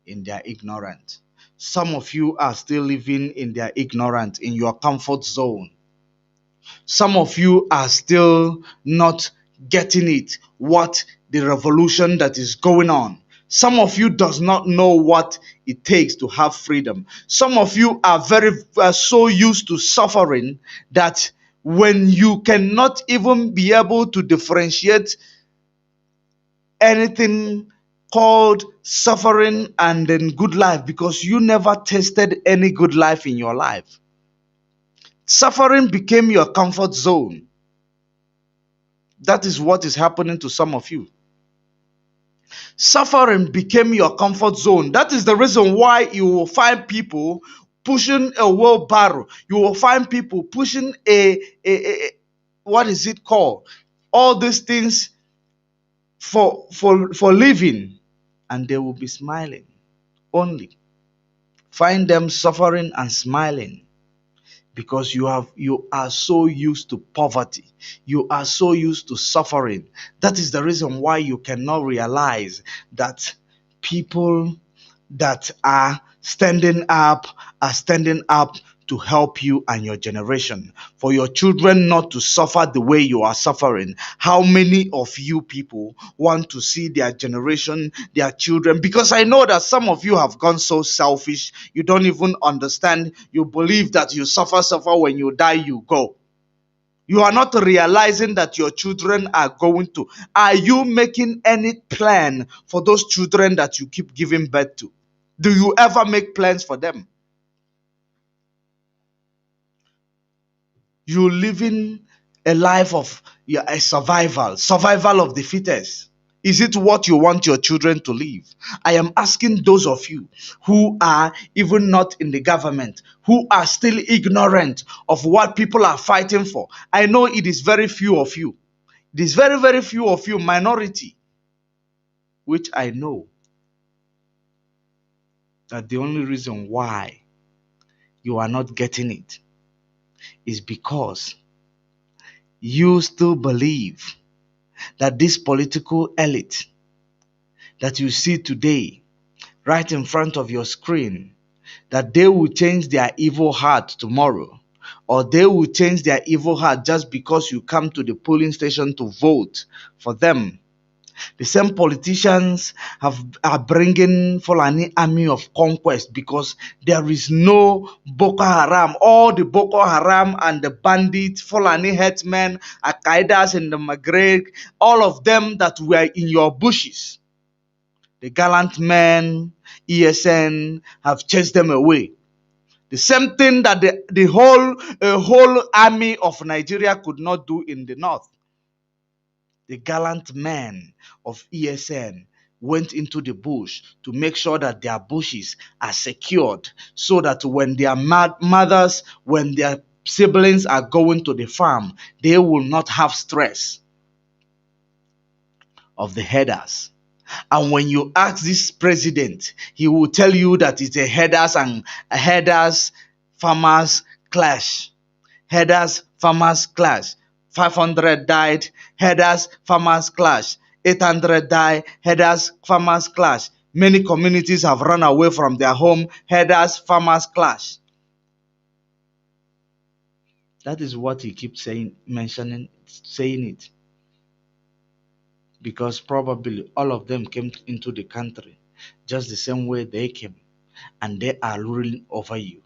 in their ignorance. Some of you are still living in their ignorance, in your comfort zone. Some of you are still not getting it, what the revolution that is going on. Some of you does not know what it takes to have freedom. Some of you are so used to suffering that when you cannot even be able to differentiate anything called suffering and then good life, because you never tasted any good life in your life. Suffering became your comfort zone. That is what is happening to some of you. Suffering became your comfort zone. That is the reason why you will find people pushing a wheelbarrow. You will find people pushing what is it called? All these things for living, and they will be smiling only. Find them suffering and smiling because you are so used to poverty. You are so used to suffering. That is the reason why you cannot realize that people that are standing up to help you and your generation, for your children not to suffer the way you are suffering. How many of you people want to see their generation, their children? Because I know that some of you have gone so selfish, you don't even understand. You believe that you suffer, when you die, you go. You are not realizing that your children are going to. Are you making any plan for those children that you keep giving birth to? Do you ever make plans for them? You living a life of a survival of the fittest. Is it what you want your children to live? I am asking those of you who are even not in the government, who are still ignorant of what people are fighting for. I know it is very few of you. It is very, very few of you, minority, which I know that the only reason why you are not getting it is because you still believe that this political elite that you see today right in front of your screen, that they will change their evil heart tomorrow, or they will change their evil heart just because you come to the polling station to vote for them. The same politicians are bringing Fulani army of conquest because there is no Boko Haram. All the Boko Haram and the bandit, Fulani headsmen, Al-Qaedas in the Maghreb, all of them that were in your bushes, the gallant men, ESN, have chased them away. The same thing that the whole army of Nigeria could not do in the north. The gallant men of ESN went into the bush to make sure that their bushes are secured, so that when their mothers, when their siblings are going to the farm, they will not have stress of the headers. And when you ask this president, he will tell you that it's a headers farmers clash. Headers farmers clash. 500 died, headers farmers clash. 800 died, headers farmers clash. Many communities have run away from their home, headers farmers clash. That is what he keeps saying it. Because probably all of them came into the country just the same way they came, and they are ruling over you.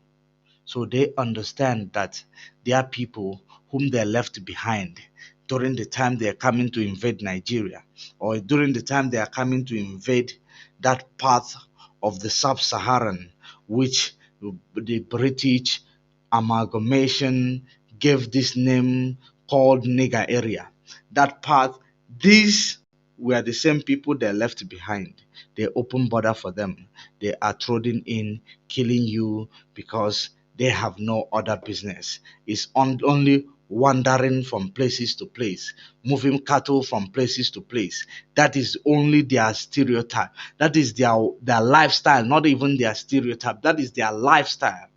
So they understand that there are people whom they left behind during the time they are coming to invade Nigeria, or during the time they are coming to invade that part of the sub-Saharan, which the British amalgamation gave this name called Nigger area. That part, these were the same people they left behind. They open border for them. They are trotting in, killing you because they have no other business. It's only wandering from places to place, moving cattle from places to place. That is only their stereotype. That is their lifestyle, not even their stereotype. That is their lifestyle.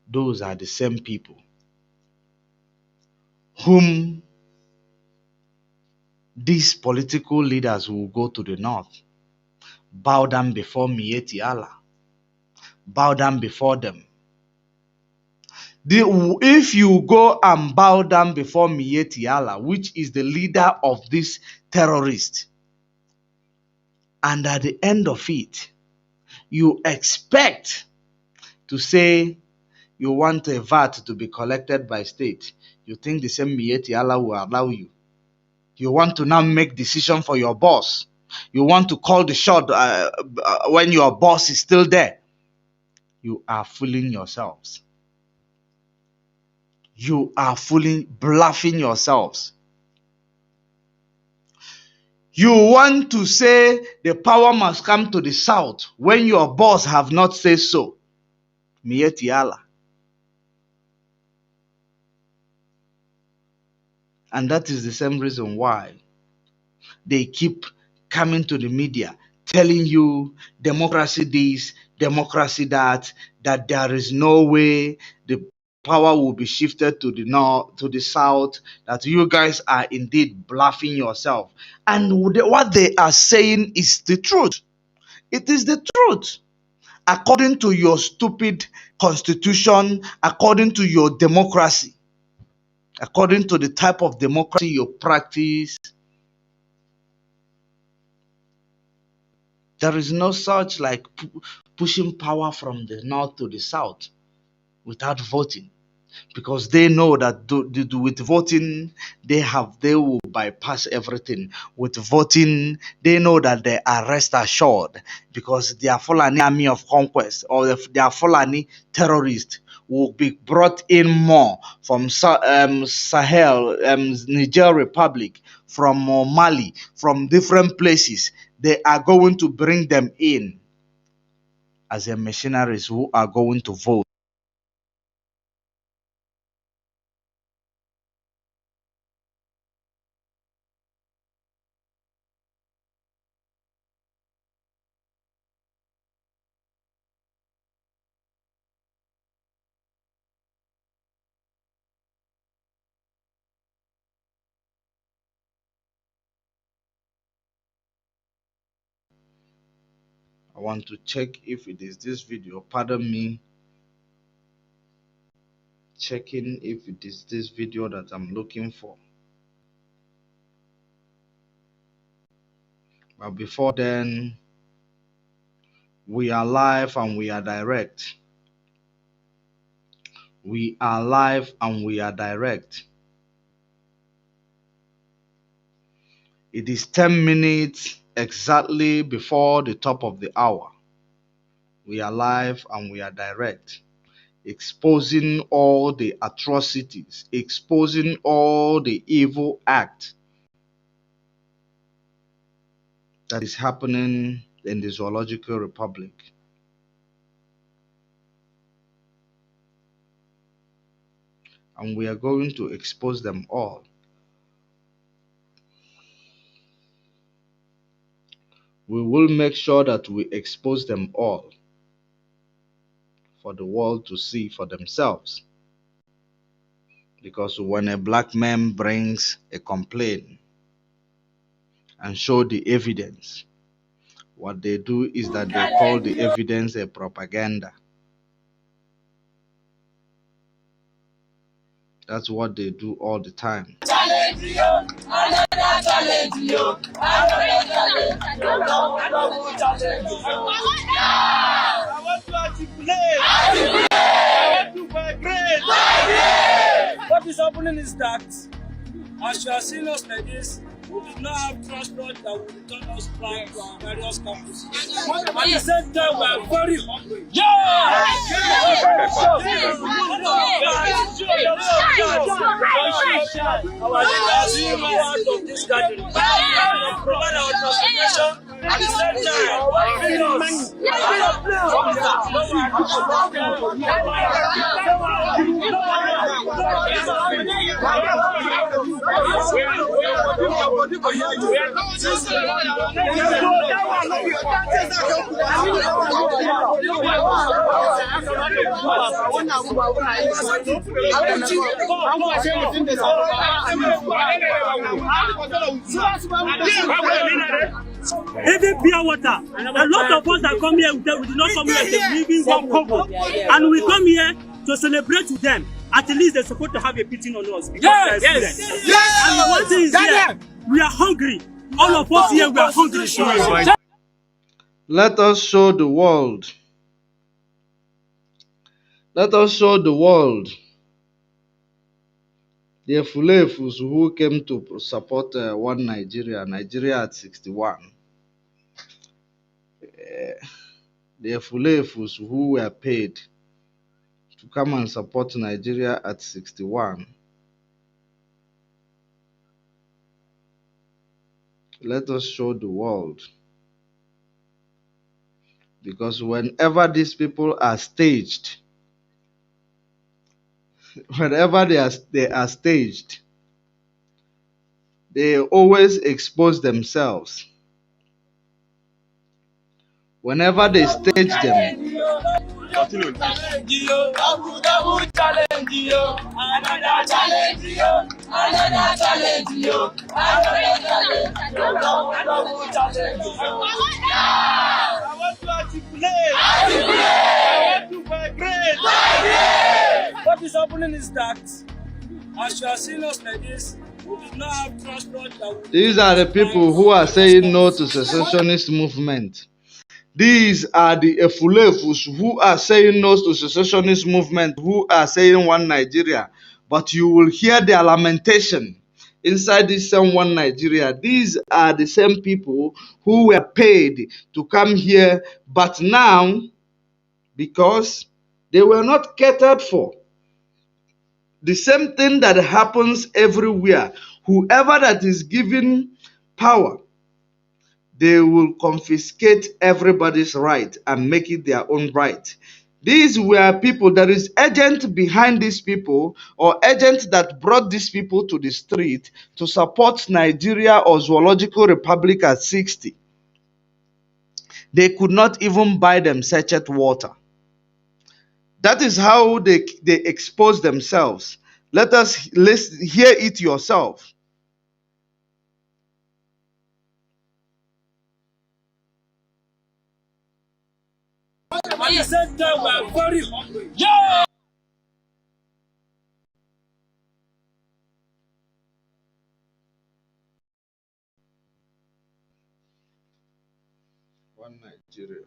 Those are the same people whom these political leaders will go to the north, bow down before Mieti Allah, bow down before them. If you go and bow down before Mieti Allah, which is the leader of this terrorist, and at the end of it, you expect to say you want a VAT to be collected by state, you think the same Mieti Allah will allow you? You want to now make decision for your boss. You want to call the shot when your boss is still there. You are fooling yourselves. You are fully bluffing yourselves. You want to say the power must come to the south when your boss have not said so. Mietiala. And that is the same reason why they keep coming to the media telling you democracy this, democracy that there is no way the power will be shifted to the north, to the south, that you guys are indeed bluffing yourself. And what they are saying is the truth. It is the truth. According to your stupid constitution, according to your democracy, according to the type of democracy you practice, there is no such like pushing power from the north to the south without voting, because they know that with voting they will bypass everything. With voting, they know that they are rest assured, because their Fulani army of conquest or their Fulani terrorists will be brought in more from Sahel, Niger Republic, from Mali, from different places. They are going to bring them in as a missionaries who are going to vote. I want to check if it is this video. Pardon me. Checking if it is this video that I'm looking for. But before then, we are live and we are direct. We are live and we are direct. It is 10 minutes exactly before the top of the hour. We are live and we are direct, exposing all the atrocities, exposing all the evil act that is happening in the Zoological Republic. And we are going to expose them all. We will make sure that we expose them all for the world to see for themselves. Because when a black man brings a complaint and show the evidence, what they do is that they call the evidence a propaganda. That's what they do all the time. Challenge you, another challenge you, another challenge you. I want to articulate. I want to vibrate. What is happening is that, as you are seeing us like this, we do not have transport that will return us back to our various campuses. At the same time, we are very hungry. Our leaders will come out of this gathering and provide our transportation. At the same time, feed us. Even pure water. A lot of us that come here, we did not come here to living one cover. And we come here to celebrate with them. At least they're supposed to have a pity on us. Because and one thing is here, we are hungry. All of us here, we are hungry. Let us show the world. Let us show the world the Fulefus who came to support one Nigeria at 61. The Fulefus who were paid to to come and support Nigeria at 61. Let us show the world. Because whenever these people are staged, whenever they are staged, they always expose themselves. Whenever they stage them, what is happening is that as you are seeing us like this, we did not have transport. These are the people who are saying no to secessionist movement. These are the Efulefus who are saying no to secessionist movement, who are saying one Nigeria. But you will hear their lamentation inside this same one Nigeria. These are the same people who were paid to come here, but now, because they were not catered for, the same thing that happens everywhere. Whoever that is given power, they will confiscate everybody's right and make it their own right. These were people, there is agent behind these people, or agent that brought these people to the street to support Nigeria or Zoological Republic at 60. They could not even buy them sachet water. That is how they expose themselves. Let us hear it yourself. At the same time, we are very hungry. Yeah! One Nigeria.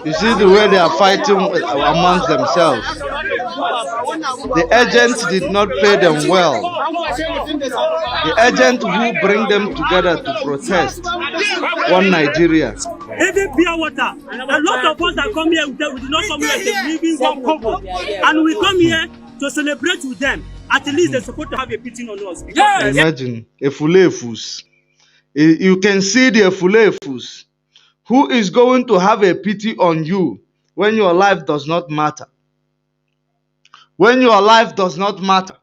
You see the way they are fighting amongst themselves. The agent did not pay them well. The agent who bring them together to protest one Nigeria. Even pure water. A lot of us that come here, we did not come here to live in one Congo. And we come here to celebrate with them. At least they're supposed to have a pity on us. Yes. Imagine, Efulefus. You can see the Efulefus. Who is going to have a pity on you when your life does not matter? When your life does not matter.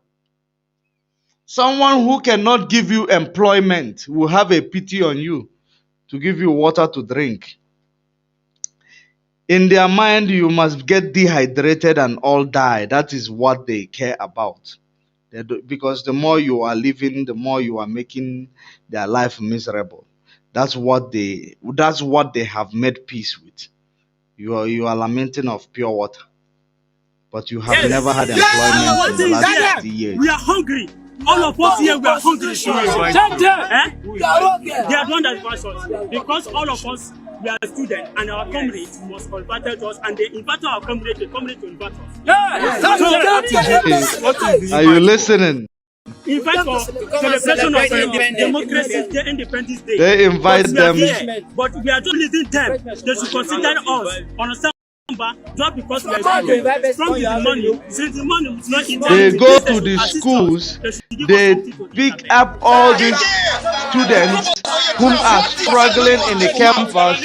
Someone who cannot give you employment will have a pity on you to give you water to drink. In their mind, you must get dehydrated and all die. That is what they care about. Because the more you are living, the more you are making their life miserable. That's what they have made peace with. You are lamenting of pure water, but you have never had employment in the last 50 years. We are hungry. All of us here, we are hungry. They are the one that wants us. Because all of us, we are students, and our comrades must invite us, and they invite our comrades, the comrades to invite us. Are you listening? Invite for celebration of democracy, the Independence Day. They invite them. But we are just leading them. They should consider us. Understand? Just because we are from the money, since the money is not in they go to the schools, they pick up all these students who are struggling in the campus,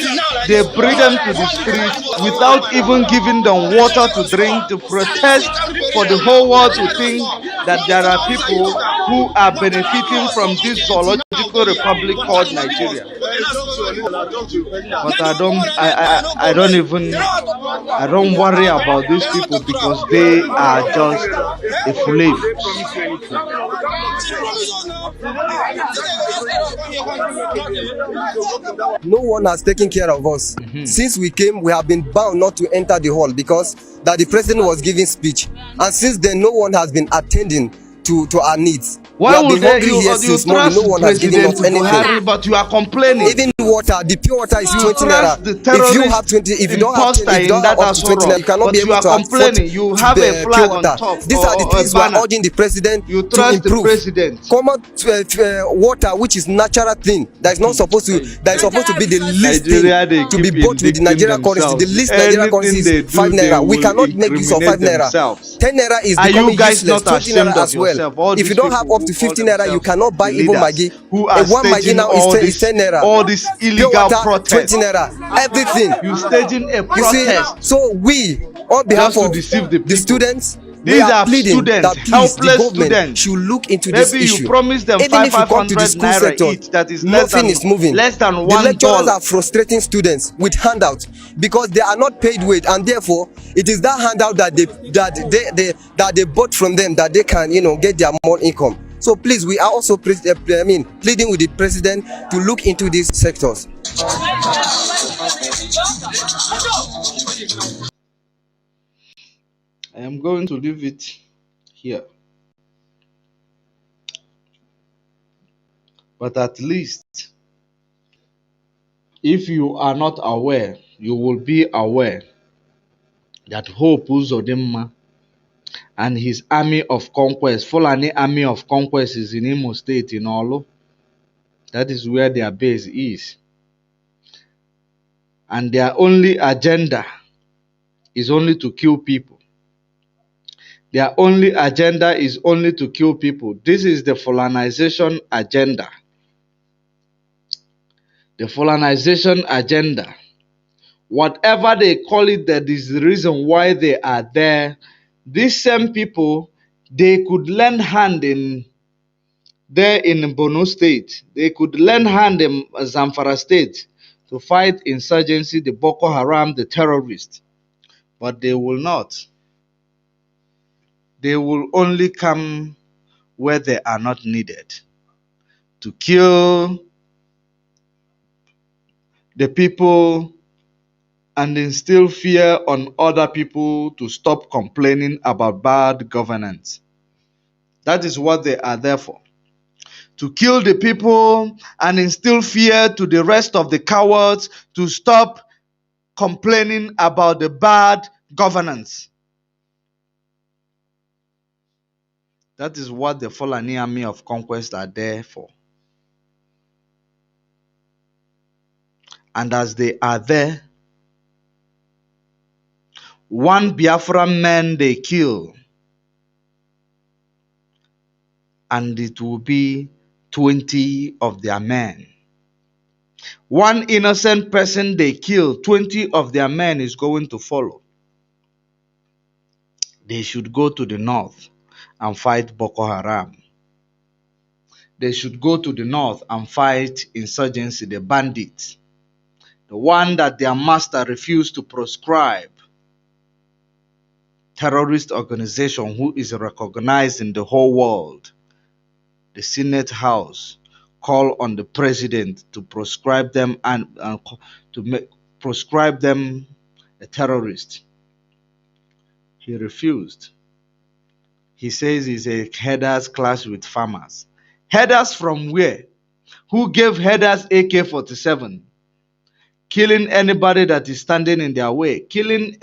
they bring them to the streets without even giving them water to drink, to protest for the whole world to think that there are people who are benefiting from this zoological republic called Nigeria. But I don't worry about these people because they are just a slave. No one has taken care of us. Since we came, we have been bound not to enter the hall because that the president was giving speech. And since then, no one has been attending to our needs. Why we have been hungry here since morning. No one has given us anything. But you are complaining. Even water, the pure water is 20 naira. If you have 20, if you don't have 20, if you don't have up to 20 naira, you cannot be able to afford you have a flag on top. These are the things we are urging the president to improve. Common water, which is natural thing that is not supposed to be the least thing to be bought with the Nigerian currency. The least Nigerian currency is 5 naira. We cannot make use of 5 naira. 10 naira is becoming useless. 20 naira as well. If you don't have up to 50 naira, you cannot buy even Maggi. One Maggi now is 10 naira. All this illegal protest. 20 naira. Everything. You staging a protest. So we, on behalf of the students, these are students, helpless students. Should look into this issue. Maybe you promise them 500 naira each. That is nothing is moving. Less than $1. The lecturers are frustrating students with handouts because they are not paid wage, and therefore it is that handout that they bought from them that they can get their more income. So please, we are also pleading with the president to look into these sectors. I am going to leave it here. But at least, if you are not aware, you will be aware that Hope Uzodimma and his army of conquest, Fulani army of conquest, is in Imo State, in Olo. That is where their base is. And their only agenda is only to kill people. Their only agenda is only to kill people. This is the Fulanization agenda. The Fulanization agenda. Whatever they call it, that is the reason why they are there. These same people, they could lend hand there in Borno State. They could lend hand in Zamfara State to fight insurgency, the Boko Haram, the terrorists. But they will not. They will only come where they are not needed to kill the people and instill fear on other people to stop complaining about bad governance. That is what they are there for. To kill the people and instill fear to the rest of the cowards to stop complaining about the bad governance. That is what the Fulani army of conquest are there for. And as they are there, one Biafran man they kill, and it will be 20 of their men. One innocent person they kill, 20 of their men is going to follow. They should go to the north and fight Boko Haram. They should go to the north and fight insurgency, the bandits. The one that their master refused to proscribe. Terrorist organization who is recognized in the whole world. The Senate House call on the president to proscribe them and proscribe them a terrorist. He refused. He says he's a headers clash with farmers. Headers from where? Who gave headers AK-47? Killing anybody that is standing in their way. Killing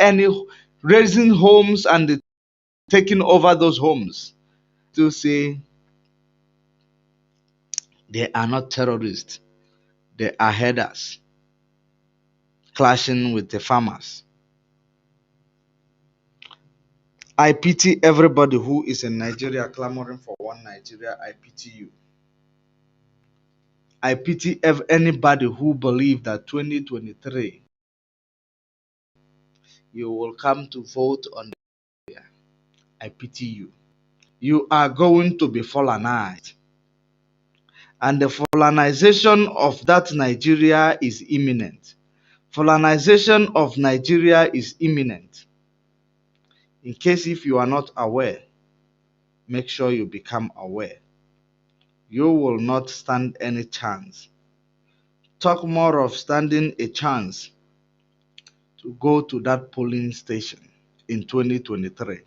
raising homes and taking over those homes. To say they are not terrorists. They are headers. Clashing with the farmers. I pity everybody who is in Nigeria clamoring for one Nigeria. I pity you. I pity anybody who believes that 2023 you will come to vote on the. I pity you. you are going to be Fulanized. And the Fulanization of that Nigeria is imminent. Fulanization of Nigeria is imminent. In case if you are not aware, make sure you become aware. You will not stand any chance. Talk more of standing a chance to go to that polling station in 2023.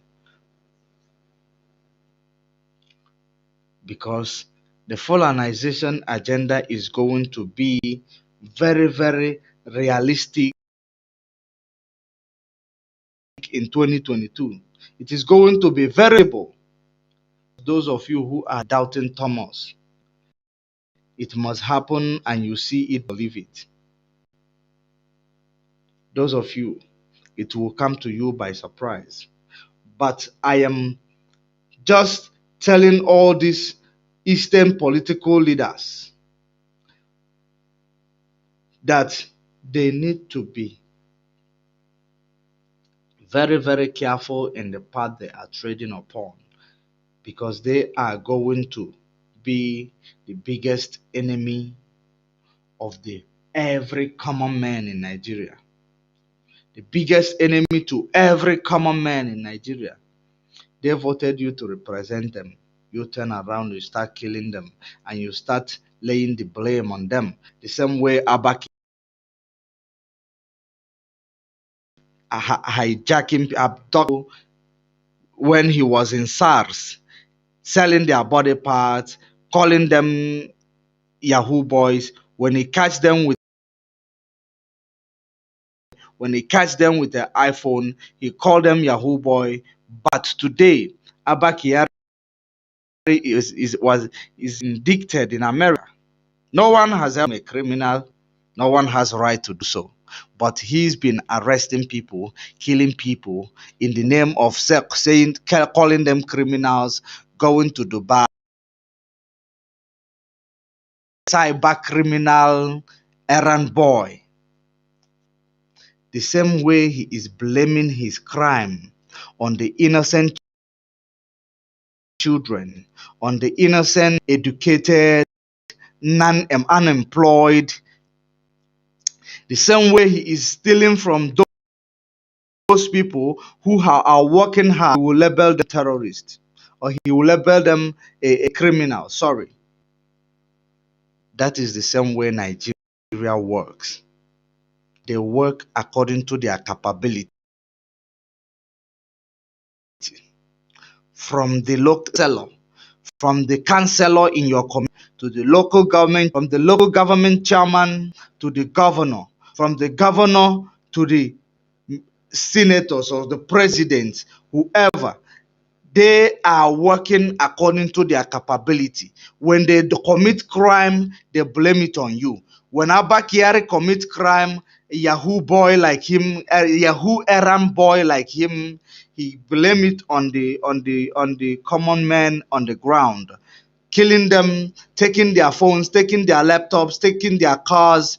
Because the Fulanization agenda is going to be very, very realistic in 2022. It is going to be variable. Those of you who are doubting Thomas, it must happen and you see it, believe it. Those of you, it will come to you by surprise. But I am just telling all these Eastern political leaders that they need to be very, very careful in the path they are trading upon, because they are going to be the biggest enemy of every common man in Nigeria. The biggest enemy to every common man in Nigeria. They voted you to represent them. You turn around, you start killing them, and you start laying the blame on them. The same way Abaki hijacking, abducting when he was in SARS, selling their body parts, calling them Yahoo boys. When he catch them with the iPhone, he called them Yahoo boy. But today, Abaki is indicted in America. No one has ever been a criminal. No one has a right to do so. But he's been arresting people, killing people in the name of calling them criminals, going to Dubai, cyber criminal, errand boy. The same way he is blaming his crime on the innocent children, on the innocent, educated, unemployed. The same way he is stealing from those people who are working hard, he will label them terrorists, or he will label them a criminal. Sorry. That is the same way Nigeria works. They work according to their capability. From the local seller, from the councillor in your community, to the local government, from the local government chairman to the governor, from the governor to the senators or the presidents, whoever, they are working according to their capability. When they commit crime, they blame it on you. When Abba Kyari commits crime, a Yahoo boy like him, a Yahoo errand boy like him, he blame it on the common man on the ground, killing them, taking their phones, taking their laptops, taking their cars,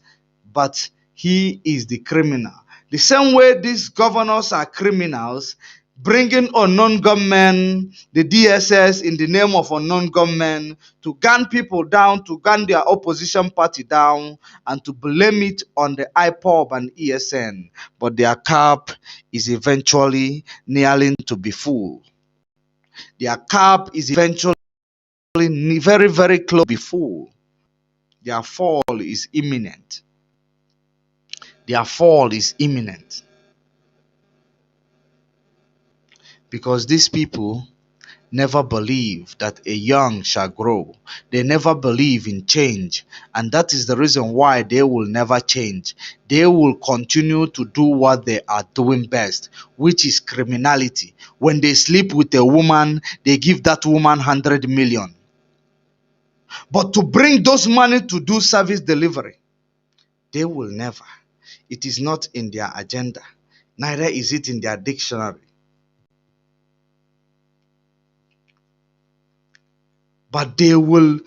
but he is the criminal. The same way these governors are criminals, bringing unknown gunmen, the DSS in the name of unknown gunmen, to gun people down, to gun their opposition party down, and to blame it on the IPOB and ESN. But their cap is eventually nearing to be full. Their cap is eventually very, very close to be full. Their fall is imminent. Their fall is imminent. Because these people never believe that a young shall grow. They never believe in change. And that is the reason why they will never change. They will continue to do what they are doing best, which is criminality. When they sleep with a woman, they give that woman 100 million. But to bring those money to do service delivery, they will never. It is not in their agenda. Neither is it in their dictionary. But they will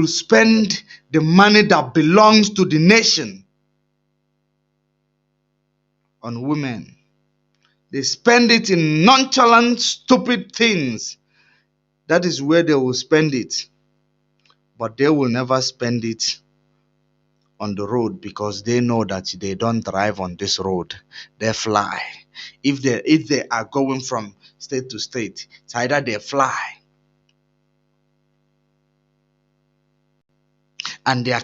spend the money that belongs to the nation on women. They spend it in nonchalant, stupid things That is where they will spend it. But they will never spend it on the road, because they know that they don't drive on this road. They fly. If they are going from state to state, it's either they fly and their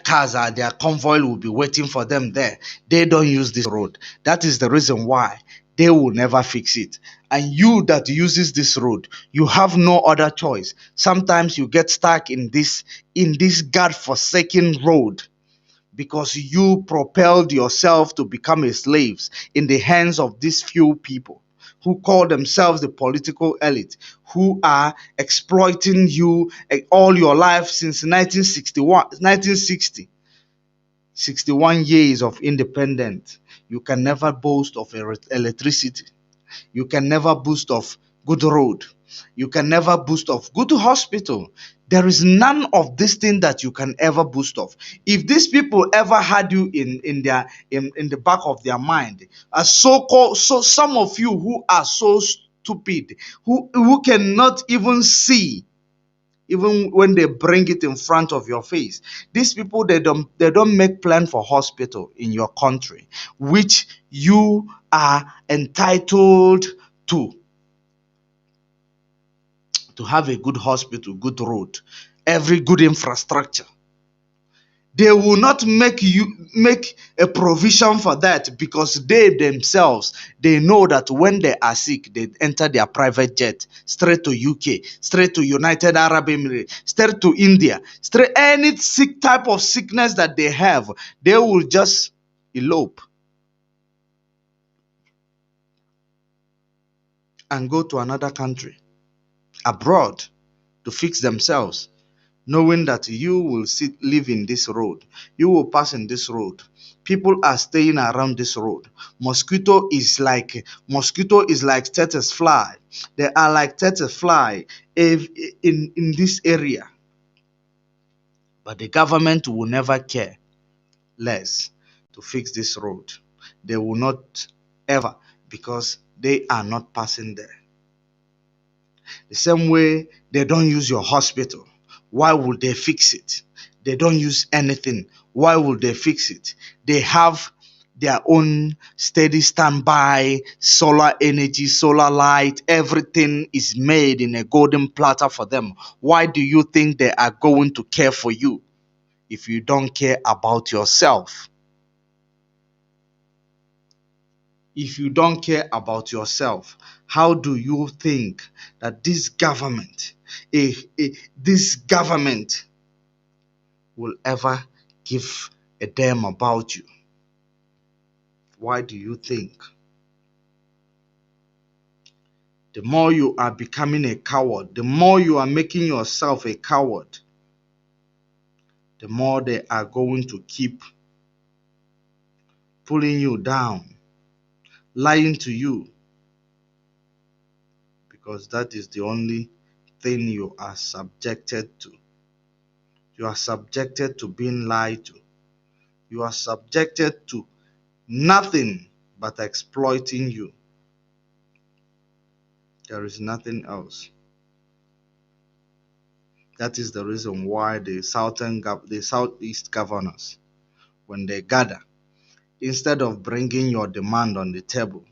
their convoy will be waiting for them there. They don't use this road. That is the reason why they will never fix it. And you that uses this road, you have no other choice. Sometimes you get stuck in this God-forsaken road, because you propelled yourself to become a slave in the hands of these few people who call themselves the political elite, who are exploiting you all your life since 1960. 61 years of independence. You can never boast of electricity. You can never boast of good road. You can never boast of good hospital. There is none of this thing that you can ever boast of. If these people ever had you in the back of their mind, some of you who are so stupid, who cannot even see, even when they bring it in front of your face. These people, they don't make plan for hospital in your country, which you are entitled to have a good hospital, good road, every good infrastructure. They will not make a provision for that, because they themselves, they know that when they are sick, they enter their private jet straight to UK, straight to United Arab Emirates, straight to India, straight any type of sickness that they have, they will just elope and go to another country, abroad, to fix themselves, knowing that you will live in this road, you will pass in this road. People are staying around this road. Mosquito is like status fly. They are like status fly in this area. But the government will never care less to fix this road. They will not ever, because they are not passing there. The same way they don't use your hospital. Why would they fix it? They don't use anything. Why would they fix it? They have their own steady standby, solar energy, solar light. Everything is made in a golden platter for them. Why do you think they are going to care for you if you don't care about yourself? If you don't care about yourself, how do you think that this government will ever give a damn about you? Why do you think? The more you are becoming a coward, the more you are making yourself a coward, the more they are going to keep pulling you down, lying to you, because that is the only thing you are subjected to. You are subjected to being lied to. You are subjected to nothing but exploiting you. There is nothing else. That is the reason why the Southeast governors, when they gather, instead of bringing your demand on the table,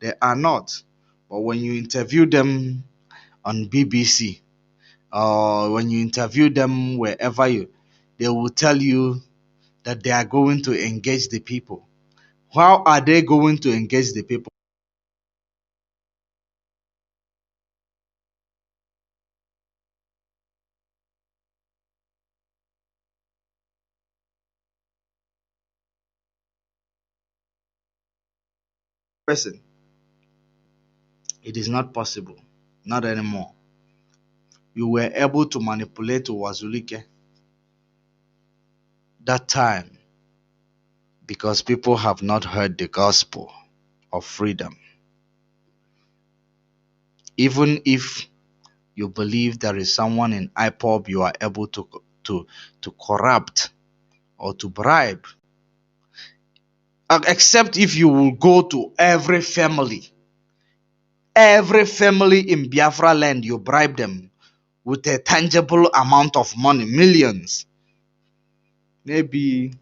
they are not. But when you interview them on BBC, or when you interview them wherever they will tell you that they are going to engage the people. How are they going to engage the people? Person, it is not possible. Not anymore. You were able to manipulate Wazulike that time because people have not heard the gospel of freedom. Even if you believe there is someone in IPOB you are able to corrupt or to bribe, except if you will go to every family in Biafra land, you bribe them. with a tangible amount of money, millions. Maybe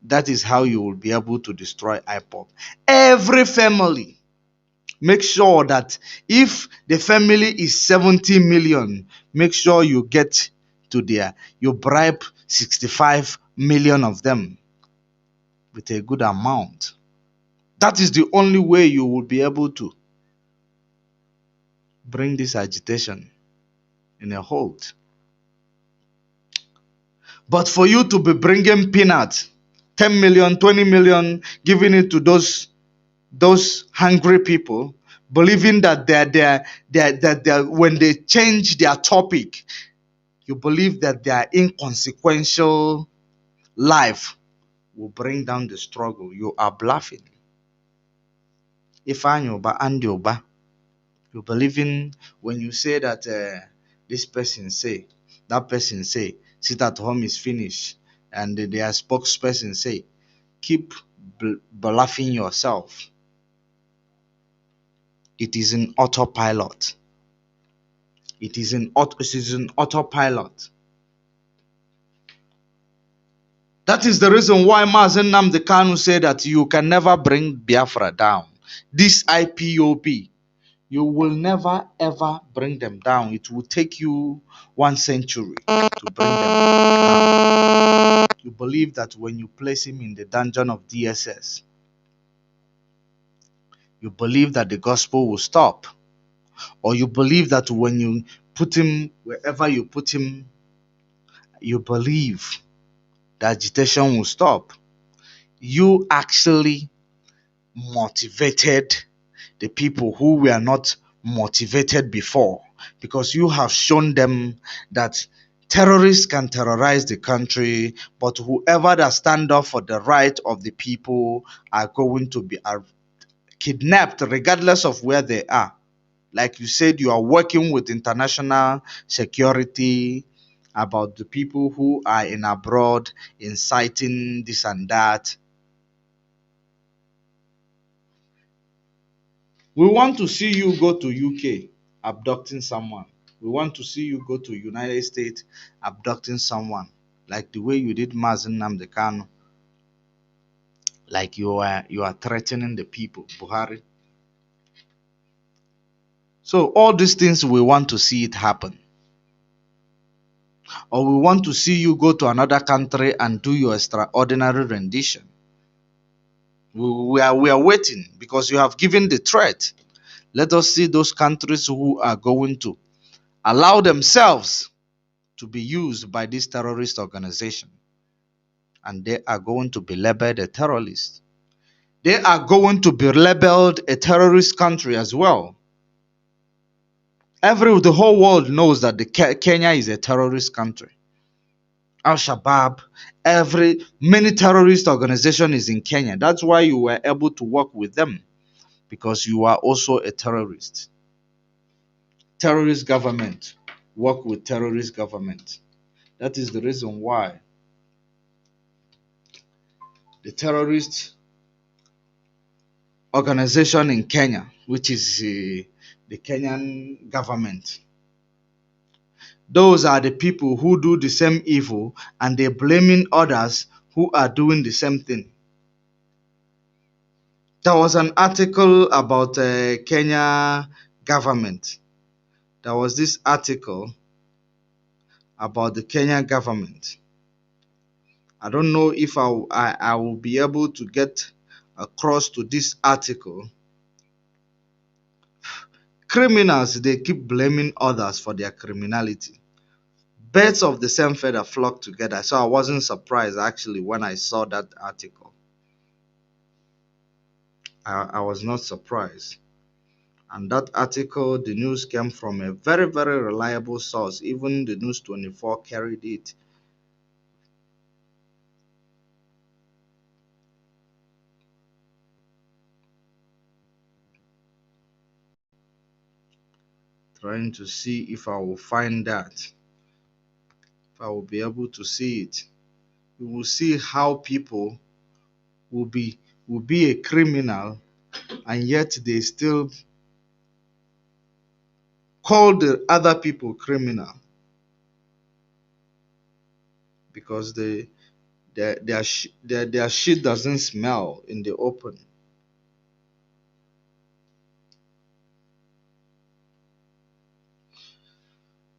that is how you will be able to destroy IPOB. Every family, make sure that if the family is 70 million, make sure you get to there. You bribe 65 million of them with a good amount. That is the only way you will be able to bring this agitation in a hold. But for you to be bringing peanuts, 10 million, 20 million, giving it to those hungry people, believing that when they change their topic, you believe that their inconsequential life will bring down the struggle. You are bluffing. If I know and you believe in when you say that this person say, that person say, sit at home is finished, and their spokesperson say, keep bluffing yourself. It is in autopilot. It is in autopilot. That is the reason why Mazen Nnamdi Kanu said that you can never bring Biafra down. This IPOB, you will never ever bring them down. It will take you 1 century to bring them down. You believe that when you place him in the dungeon of DSS, you believe that the gospel will stop. Or you believe that when you put him wherever you put him, you believe the agitation will stop. You actually motivated the people who were not motivated before, because you have shown them that terrorists can terrorize the country, but whoever that stand up for the right of the people are going to be kidnapped regardless of where they are. Like you said, you are working with international security about the people who are in abroad inciting this and that. We want to see you go to UK abducting someone. We want to see you go to United States abducting someone, like the way you did Mazen Nnamdi Kanu. Like you are threatening the people, Buhari. So all these things, we want to see it happen. Or we want to see you go to another country and do your extraordinary rendition. We are waiting, because you have given the threat. Let us see those countries who are going to allow themselves to be used by this terrorist organization. And they are going to be labeled a terrorist. They are going to be labeled a terrorist country as well. The whole world knows that Kenya is a terrorist country. Al-Shabaab, many terrorist organization is in Kenya. That's why you were able to work with them, because you are also a terrorist. Terrorist government work with terrorist government. That is the reason why the terrorist organization in Kenya, which is the Kenyan government, those are the people who do the same evil, and they're blaming others who are doing the same thing. There was an article about Kenya government. There was this article about the Kenya government. I don't know if I will be able to get across to this article. Criminals, they keep blaming others for their criminality. Birds of the same feather flock together. So I wasn't surprised actually when I saw that article. I was not surprised. And that article, the news came from a very, very reliable source. Even the News 24 carried it. Trying to see if I will find that. If I will be able to see it. You will see how people will be a criminal, and yet they still call the other people criminal because their shit doesn't smell in the open.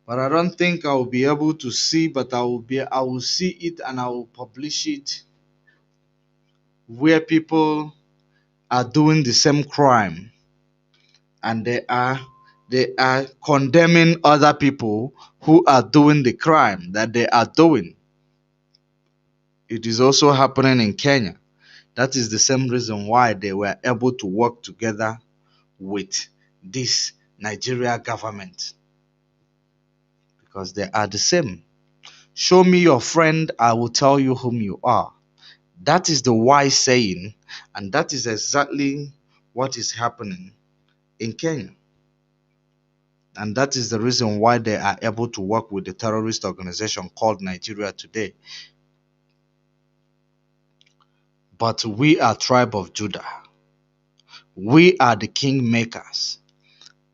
But I don't think I will be able to see, but I will see it and I will publish it where people are doing the same crime and they are condemning other people who are doing the crime that they are doing. It is also happening in Kenya. That is the same reason why they were able to work together with this Nigeria government, because they are the same. Show me your friend, I will tell you whom you are. That is the wise saying, and that is exactly what is happening in Kenya. And that is the reason why they are able to work with the terrorist organization called Nigeria today. But we are tribe of Judah. We are the kingmakers.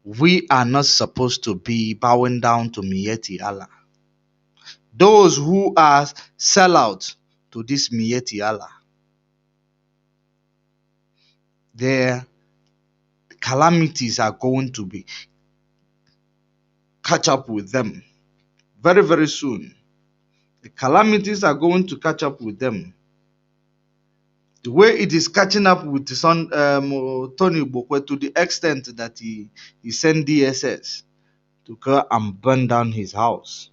We are not supposed to be bowing down to Mieti Allah. Those who are sellout to this Mieti Allah, their calamities are going to be catch up with them very, very soon. The calamities are going to catch up with them. The way it is catching up with his son Tony Boko, to the extent that he sent DSS to go and burn down his house.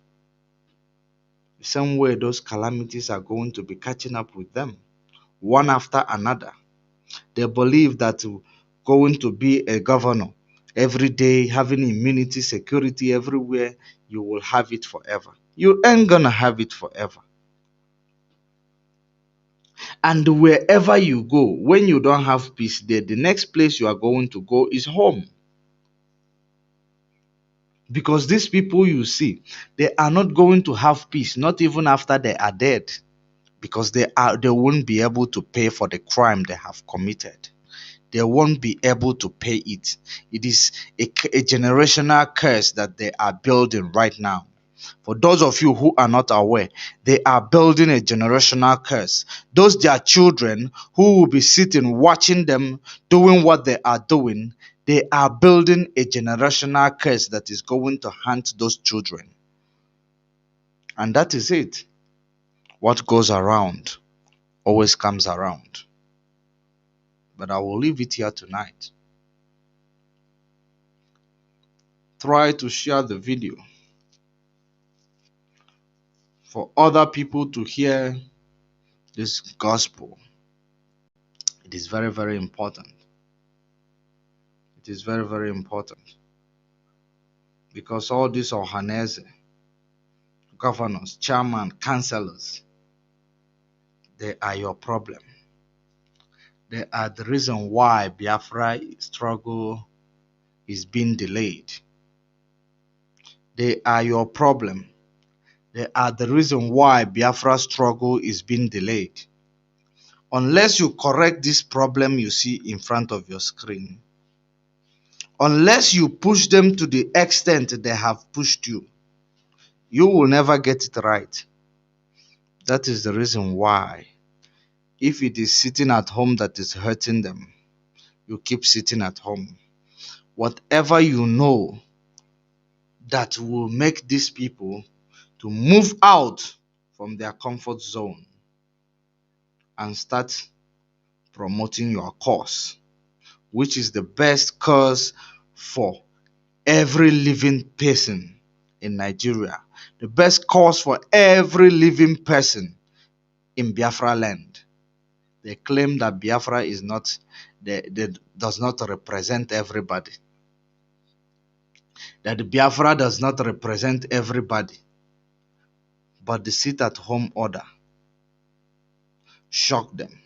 The same way those calamities are going to be catching up with them, one after another. They believe that going to be a governor every day, having immunity, security everywhere, you will have it forever. You ain't gonna have it forever. And wherever you go, when you don't have peace there, the next place you are going to go is home. Because these people you see, they are not going to have peace, not even after they are dead. Because they won't be able to pay for the crime they have committed. They won't be able to pay it. It is a generational curse that they are building right now. For those of you who are not aware, they are building a generational curse. Those their children who will be sitting watching them doing what they are doing, they are building a generational curse that is going to haunt those children. And that is it. What goes around always comes around. But I will leave it here tonight. Try to share the video for other people to hear this gospel. It is very, very important. It is very, very important. Because all these Ohanese, governors, chairmen, councillors, they are your problem. They are the reason why Biafra struggle is being delayed. They are your problem. They are the reason why Biafra struggle is being delayed. Unless you correct this problem you see in front of your screen, unless you push them to the extent they have pushed you, you will never get it right. That is the reason why, if it is sitting at home that is hurting them, you keep sitting at home. Whatever you know that will make these people to move out from their comfort zone and start promoting your cause, which is the best cause for every living person in Nigeria, the best cause for every living person in Biafra land. They claim that Biafra is not, does not represent everybody. That Biafra does not represent everybody. But the sit-at-home order shocked them.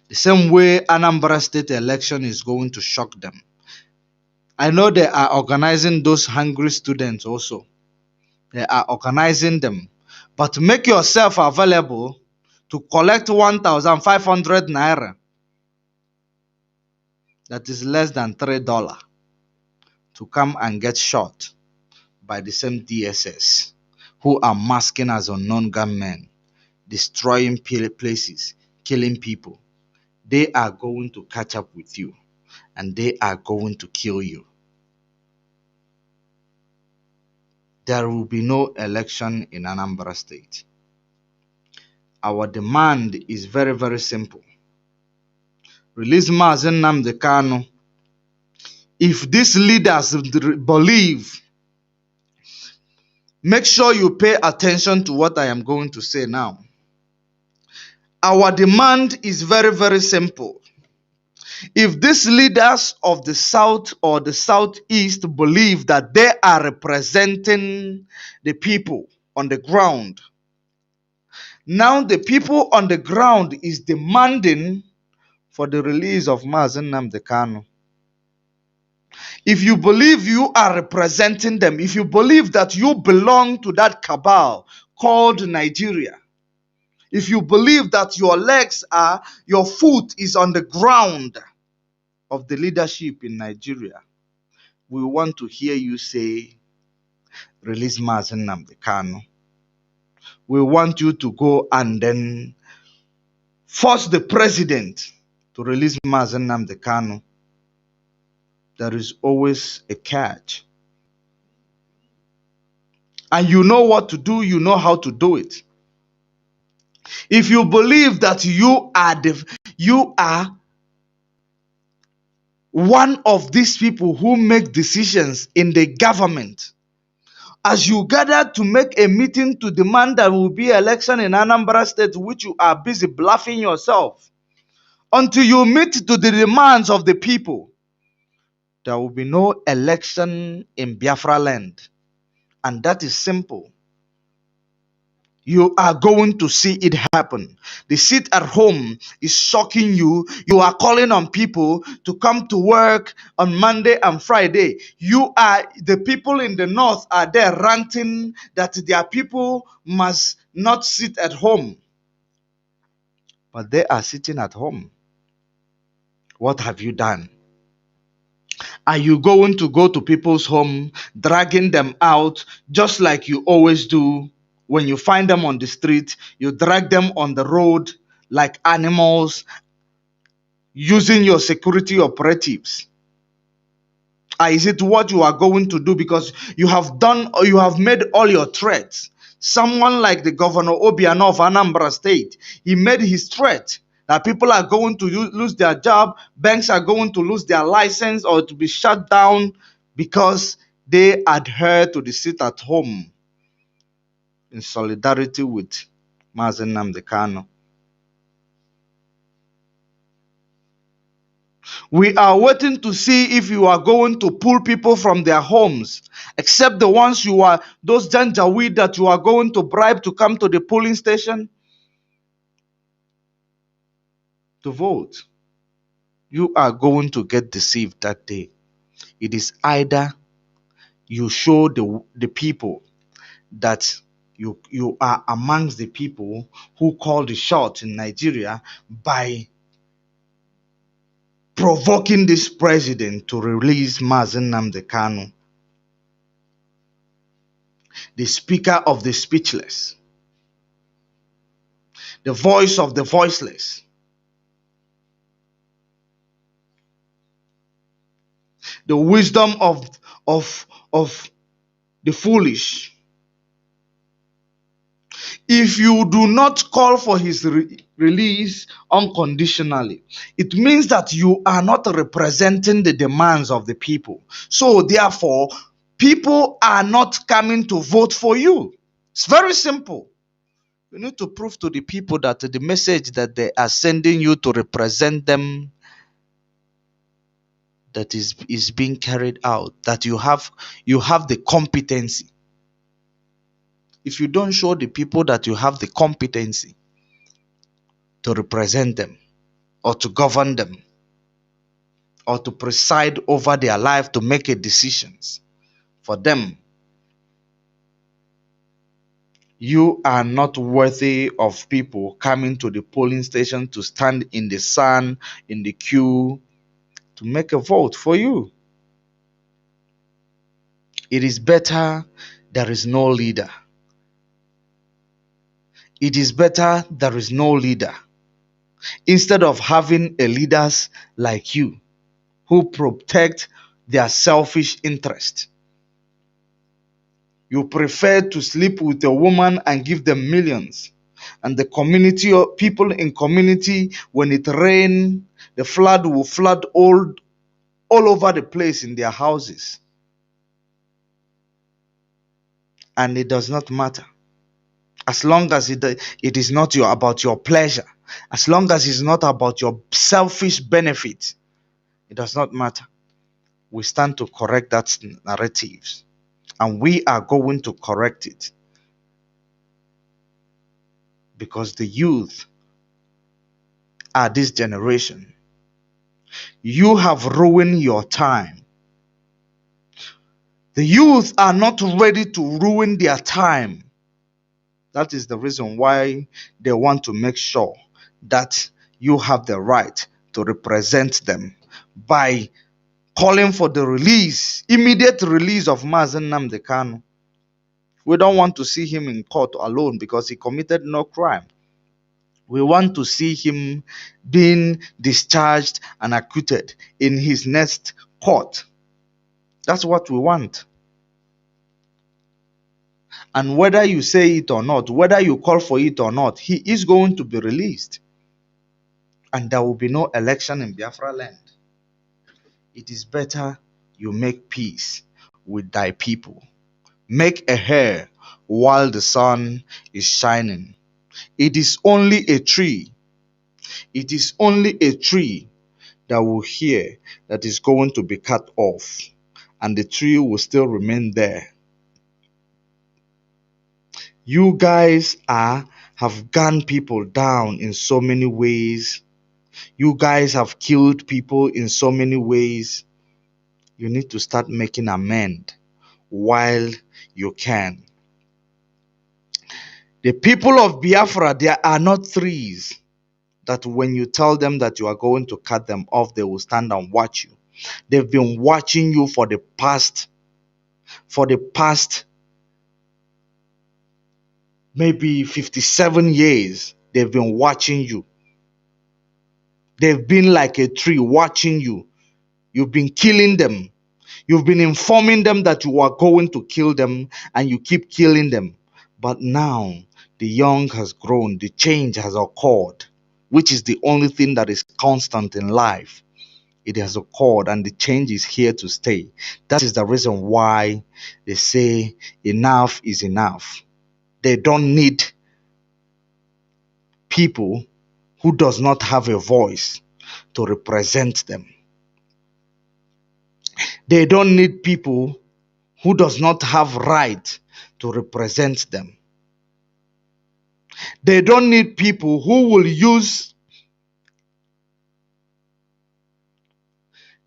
The same way Anambra State election is going to shock them. I know they are organizing those hungry students also. They are organizing them. But make yourself available to collect 1,500 naira. That is less than $3. to come and get shot by the same DSS who are masking as unknown gunmen, destroying places, killing people. They are going to catch up with you and they are going to kill you. There will be no election in Anambra State. Our demand is very, very simple. Release Mazen Nnamdi Kanu. If these leaders believe, make sure you pay attention to what I am going to say now. Our demand is very, very simple. If these leaders of the South or the Southeast believe that they are representing the people on the ground, now the people on the ground is demanding for the release of Mazen Nnamdi Kanu. If you believe you are representing them, if you believe that you belong to that cabal called Nigeria, if you believe that your foot is on the ground of the leadership in Nigeria, we want to hear you say, release Mazen Nnamdi Kanu. We want you to go and then force the president to release Mazen Nnamdi Kanu. There is always a catch. And you know what to do, you know how to do it. If you believe that you are one of these people who make decisions in the government, as you gather to make a meeting to demand there will be election in Anambra State, which you are busy bluffing yourself, until you meet to the demands of the people, there will be no election in Biafra land. And that is simple. You are going to see it happen. The sit at home is shocking you. You are calling on people to come to work on Monday and Friday. The people in the north are there ranting that their people must not sit at home. But they are sitting at home. What have you done? Are you going to go to people's home, dragging them out, just like you always do? When you find them on the street, you drag them on the road like animals, using your security operatives. Is it what you are going to do? Because you have made all your threats. Someone like the Governor Obiano of Anambra State, he made his threat that people are going to lose their job, banks are going to lose their license or to be shut down because they adhere to the sit at home in solidarity with Mazen Nnamdi Kanu. We are waiting to see if you are going to pull people from their homes, except the ones those Janjaweed that you are going to bribe to come to the polling station to vote. You are going to get deceived that day. It is either you show the people that you are amongst the people who call the shots in Nigeria by provoking this president to release Mazen Nnamdi Kanu, the speaker of the speechless, the voice of the voiceless, the wisdom of the foolish. If you do not call for his release unconditionally, it means that you are not representing the demands of the people. So therefore, people are not coming to vote for you. It's very simple. You need to prove to the people that the message that they are sending you to represent them, that is being carried out, that you have the competency. If you don't show the people that you have the competency to represent them or to govern them or to preside over their life, to make decisions for them, you are not worthy of people coming to the polling station to stand in the sun, in the queue, to make a vote for you. It is better there is no leader. It is better there is no leader. Instead of having a leaders like you who protect their selfish interest. You prefer to sleep with a woman and give them millions. And the community or people in community, when it rains, the flood will flood all over the place in their houses. And it does not matter. As long as it is not about your pleasure, as long as it's not about your selfish benefit, it does not matter. We stand to correct that narratives, and we are going to correct it, because the youth are this generation. You have ruined your time. The youth are not ready to ruin their time. That is the reason why they want to make sure that you have the right to represent them by calling for the immediate release of Mazen Nnamdi Kanu. We don't want to see him in court alone because he committed no crime. We want to see him being discharged and acquitted in his next court. That's what we want. And whether you say it or not, whether you call for it or not, he is going to be released. And there will be no election in Biafra land. It is better you make peace with thy people. Make a hair while the sun is shining. It is only a tree. It is only a tree that will hear that is going to be cut off, and the tree will still remain there. You guys have gunned people down in so many ways. You guys have killed people in so many ways. You need to start making amends while you can. The people of Biafra, they are not trees that when you tell them that you are going to cut them off, they will stand and watch you. They've been watching you for the past maybe 57 years. They've been watching you. They've been like a tree watching you. You've been killing them. You've been informing them that you are going to kill them, and you keep killing them. But now the young has grown, the change has occurred, which is the only thing that is constant in life. It has occurred, and the change is here to stay. That is the reason why they say enough is enough. They don't need people who does not have a voice to represent them. They don't need people who does not have right to represent them. They don't need people who will use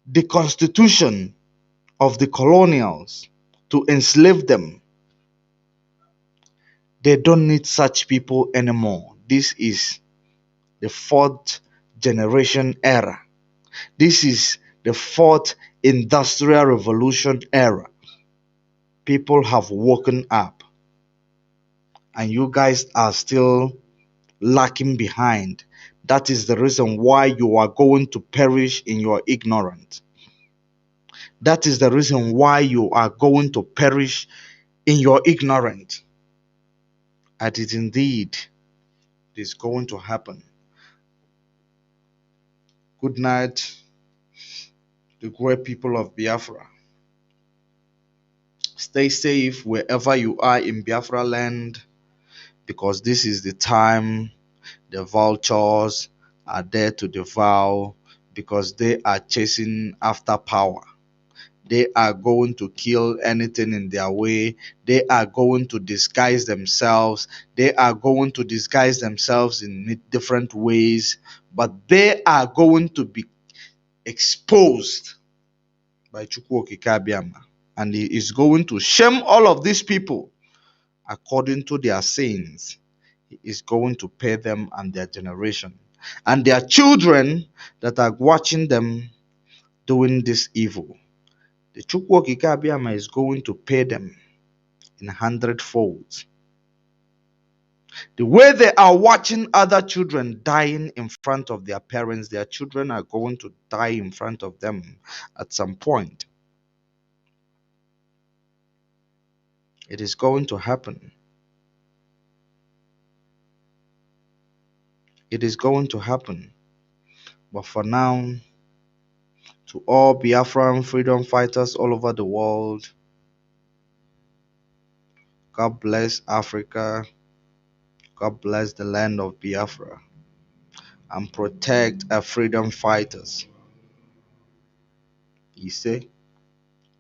the constitution of the colonials to enslave them. They don't need such people anymore. This is the fourth generation era. This is the fourth industrial revolution era. People have woken up, and you guys are still lacking behind. That is the reason why you are going to perish in your ignorance. That is the reason why you are going to perish in your ignorance. And it indeed is going to happen. Good night, the great people of Biafra. Stay safe wherever you are in Biafra land, because this is the time the vultures are there to devour, because they are chasing after power. They are going to kill anything in their way. They are going to disguise themselves. They are going to disguise themselves in different ways, but they are going to be exposed by Chukwu Okike Abiama. And he is going to shame all of these people according to their sins. He is going to pay them and their generation and their children that are watching them doing this evil. the Chukwu Okike Abiyama is going to pay them in 100-fold. The way they are watching other children dying in front of their parents, their children are going to die in front of them at some point. It is going to happen. It is going to happen. But for now, to all Biafran freedom fighters all over the world, God bless Africa. God bless the land of Biafra. And protect our freedom fighters. You see?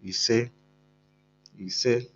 You see? You see?